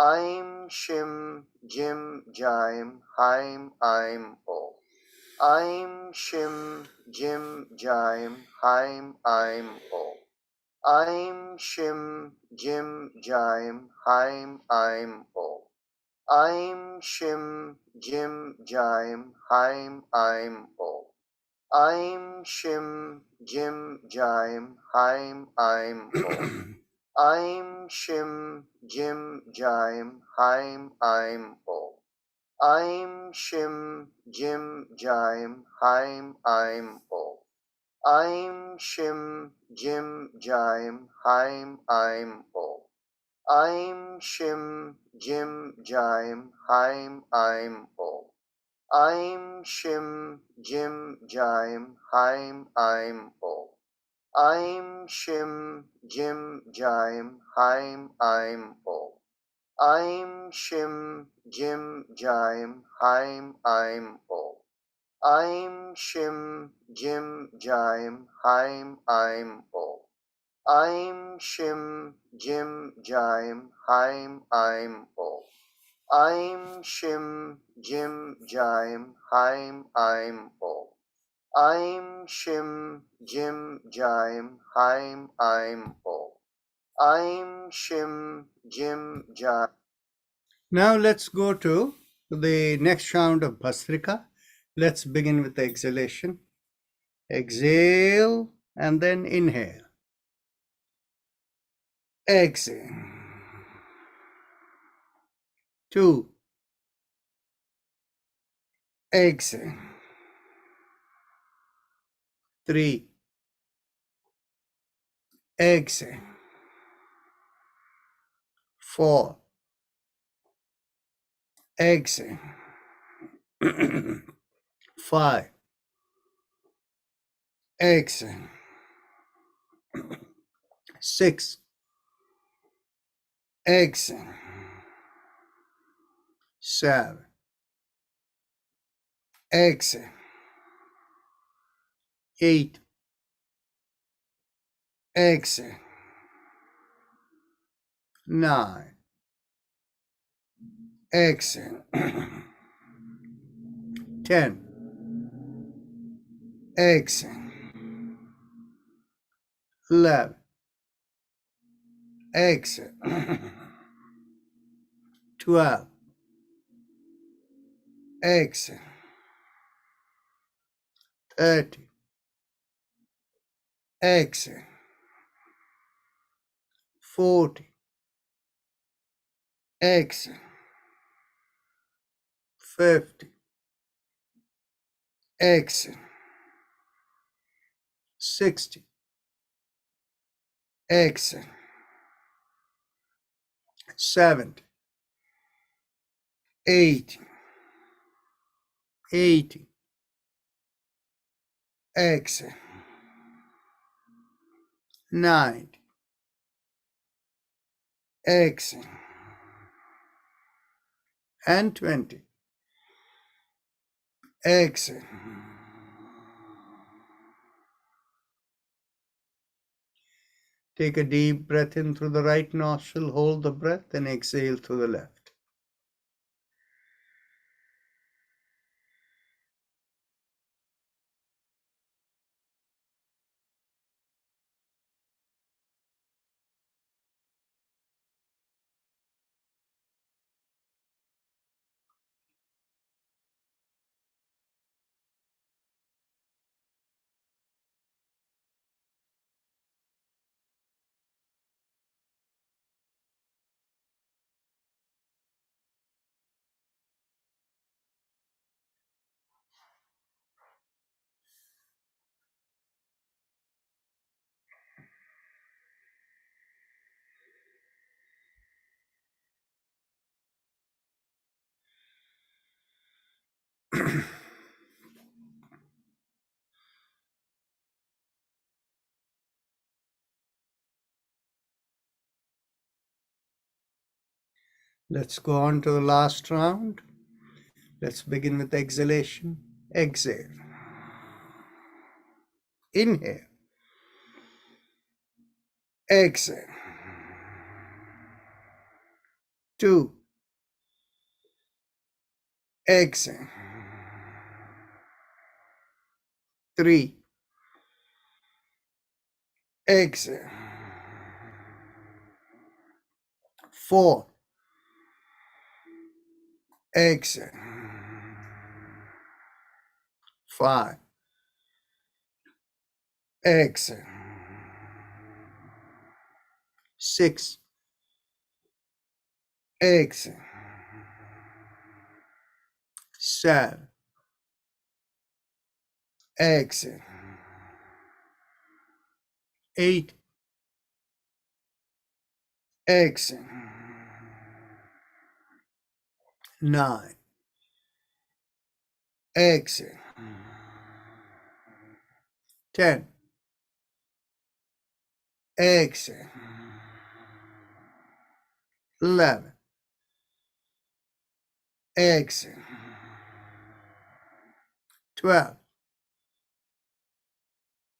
Aim, Shim, Jim, Jaim, Haim, Aim, O. Aim, Shim, Jim, Jaim, Haim, Aim, O. Aim, Shim, Jim, Jaim, Haim, Aim, O. Aim, Shim, Jim, Jaim, Haim, Aim, O. Aim, Shim, Jim, Jaim, Haim, Aim, O. Aim, Shim, Jim, Jaim, Haim, Aim, O. Aim, Shim, Jim, Jaim, Haim, Aim, O. Aim, Shim, Jim, Jaim, Haim, Aim, O. Aim, Shim, Jim, Jaim, Haim, Aim, O. Aim, Shim, Jim, Jaim, Haim, Aim, O. Aim, Shim, Jim, Jaim, Haim, Aim, O. Aim, Shim, Jim, Jaim, Haim, Aim, O. Aim, Shim, Jim, Jaim, Haim, Aim, O. Aim, Shim, Jim, Jaim, Haim, Aim, O. Aim, Shim, Jim, Jaim, Haim, Aim, O. Aim, Shim, Jim, Jaim, Haim, Aim, O. Aim, Shim, Jim, Jaim. Now let's go to the next round of Basrika. Let's begin with the exhalation. Exhale and then inhale. Exhale. 2. Exhale. 3. Exhale. 4. Exhale. 5. Exhale. 6. Exhale. 7. Exhale. 8. Exhale. 9. Exhale. 10. Exhale. 11. Exhale. 12. Exhale. 30. Exhale. 40. Exhale. 50. Exhale. 60. Exhale. 70. 80. 80. Exhale. 90. Exhale. And 20. Exhale. Take a deep breath in through the right nostril, hold the breath, and exhale through the left. Let's go on to the last round. Let's begin with exhalation. Exhale. Inhale. Exhale. 2. Exhale. 3. Exhale. 4. Exhale. 5. Exhale. 6. Exhale. 7. Exhale. 8. Exhale. 9. Exhale. 10. Exhale. 11. Exhale. 12.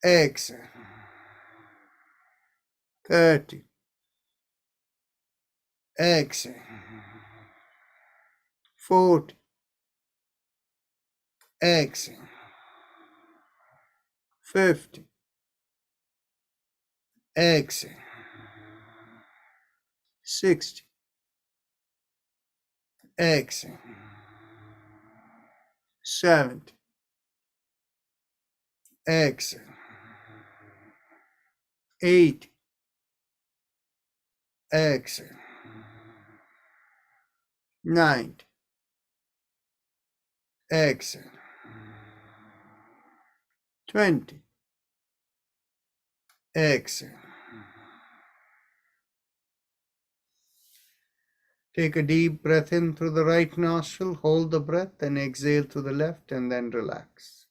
Exhale. 13. Exhale. 14. Exhale. 15. Exhale. 60. Exhale. 70. Exhale. 80. Exhale. 90. Exhale. 20. Exhale. Take a deep breath in through the right nostril, hold the breath, and exhale through the left, and then relax.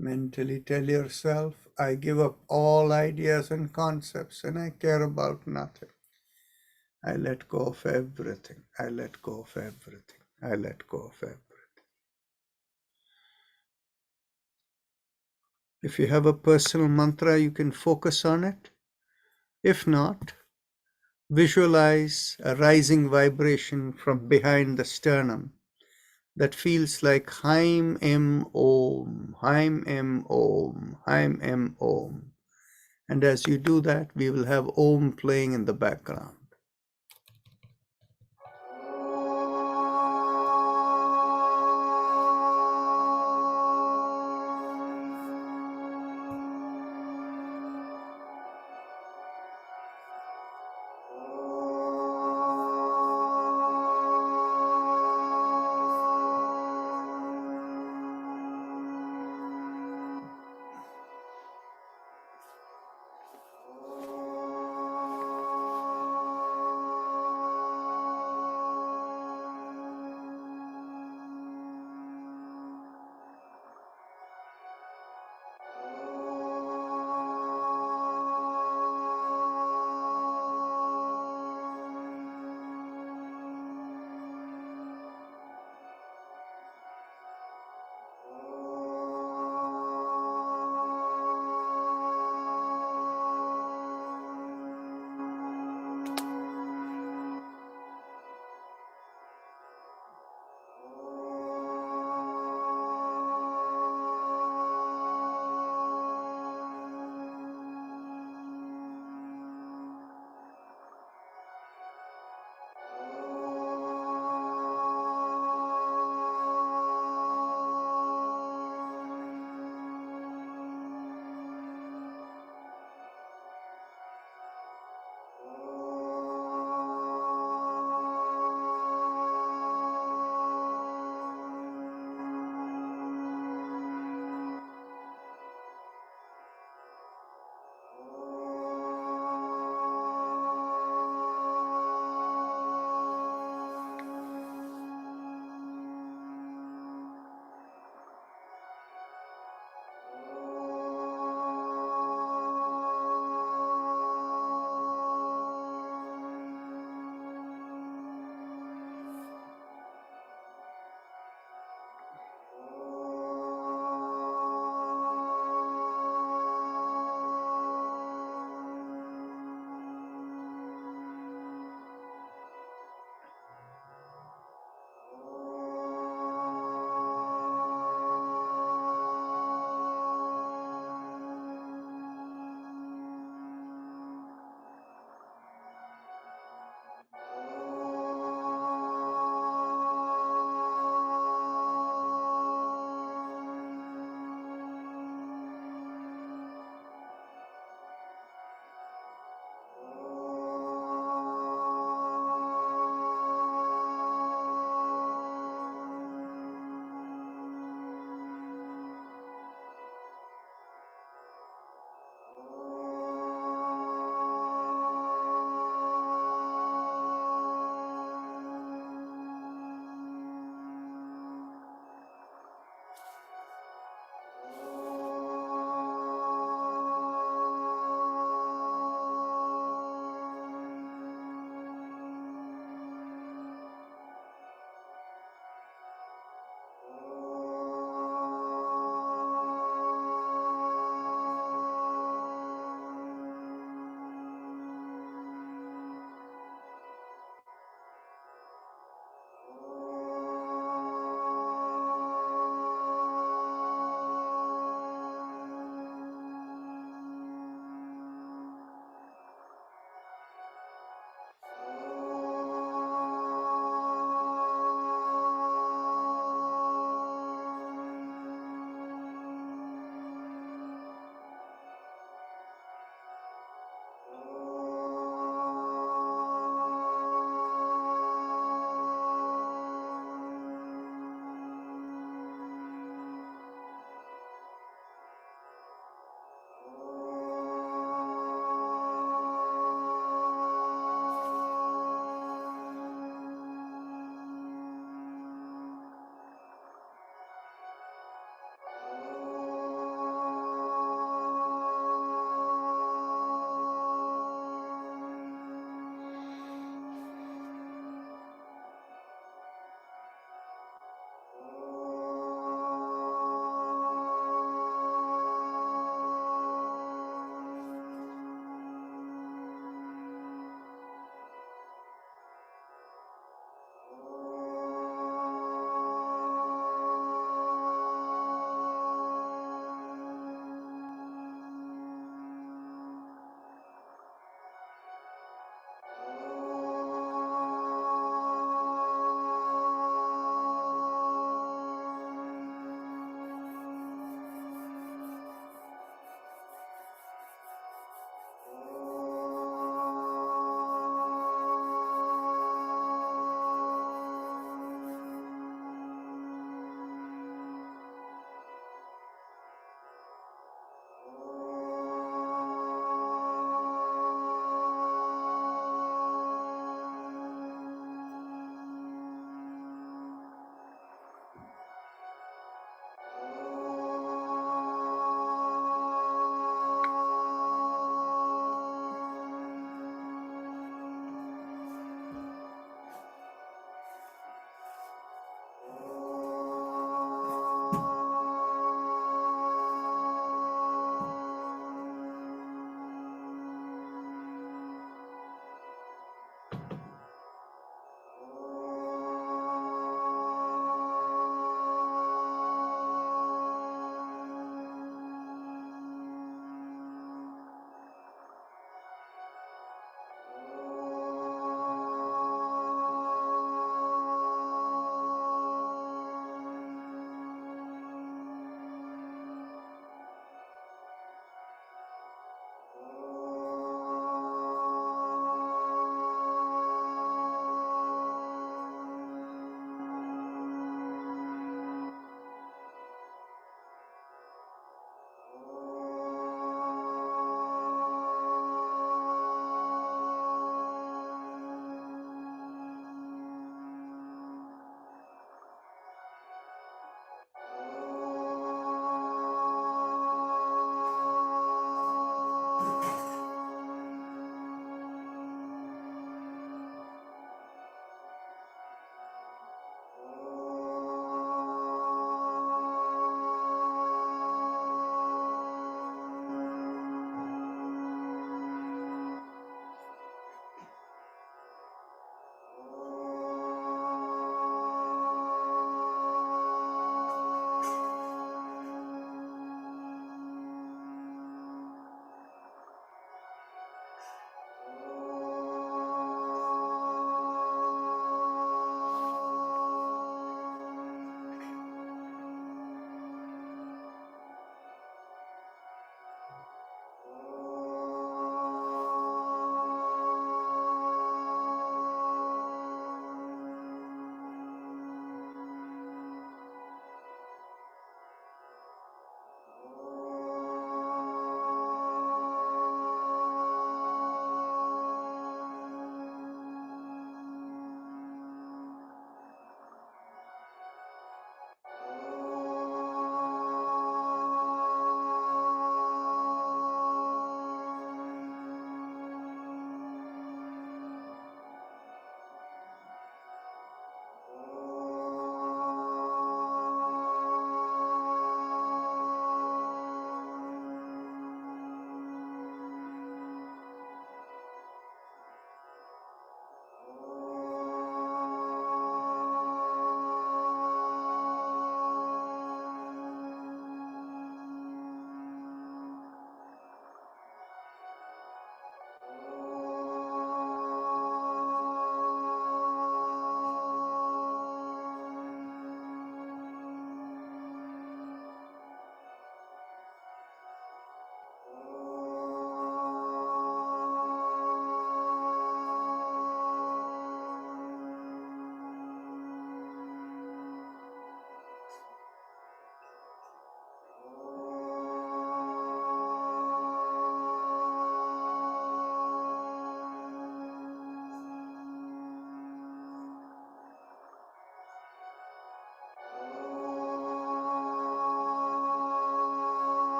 Mentally tell yourself, I give up all ideas and concepts and I care about nothing. I let go of everything. I let go of everything. I let go of everything. If you have a personal mantra, you can focus on it. If not, visualize a rising vibration from behind the sternum that feels like Haim Em Om, Haim Em Om, Haim Em Om. And as you do that, we will have Om playing in the background.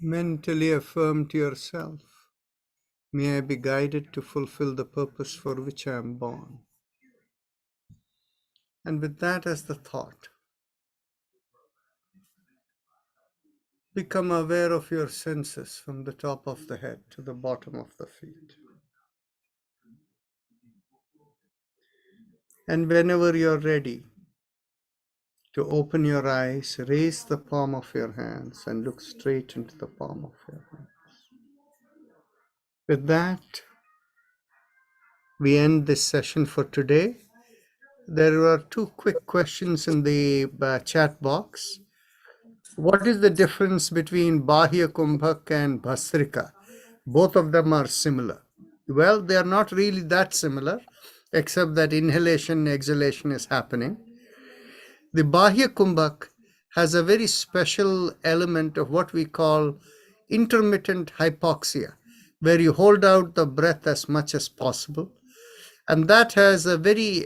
Mentally affirm to yourself, may I be guided to fulfill the purpose for which I am born. And with that as the thought, become aware of your senses from the top of the head to the bottom of the feet. And whenever you're ready to open your eyes, raise the palm of your hands and look straight into the palm of your hands. With that, we end this session for today. There are two quick questions in the chat box. What is the difference between Bahia, Kumbhak and Basrika? Both of them are similar. Well, they are not really that similar, except that inhalation and exhalation is happening. The Bahia Kumbhak has a very special element of what we call intermittent hypoxia, where you hold out the breath as much as possible. And that has a very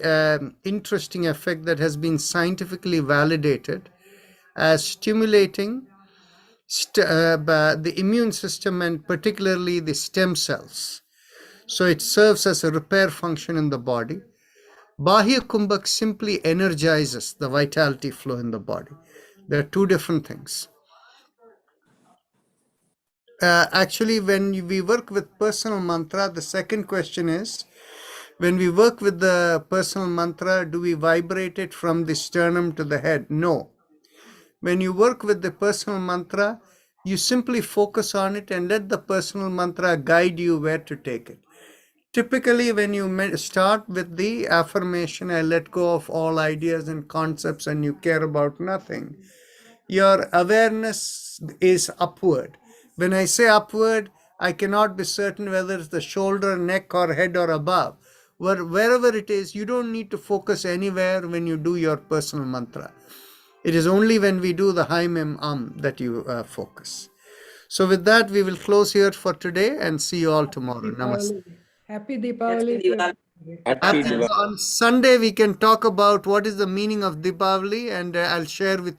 interesting effect that has been scientifically validated as stimulating the immune system and particularly the stem cells. So it serves as a repair function in the body. Bahia Kumbhak simply energizes the vitality flow in the body. There are two different things. Actually, when we work with personal mantra, the second question is, when we work with the personal mantra, do we vibrate it from the sternum to the head? No. When you work with the personal mantra, you simply focus on it and let the personal mantra guide you where to take it. Typically, when you start with the affirmation, I let go of all ideas and concepts and you care about nothing, your awareness is upward. When I say upward, I cannot be certain whether it's the shoulder, neck, or head, or above. Wherever it is, you don't need to focus anywhere when you do your personal mantra. It is only when we do the Hai Mem that you focus. So with that, we will close here for today and see you all tomorrow. Namaste.
Happy Deepavali to
Happy
everybody.
On Sunday, we can talk about what is the meaning of Deepavali, and I'll share with you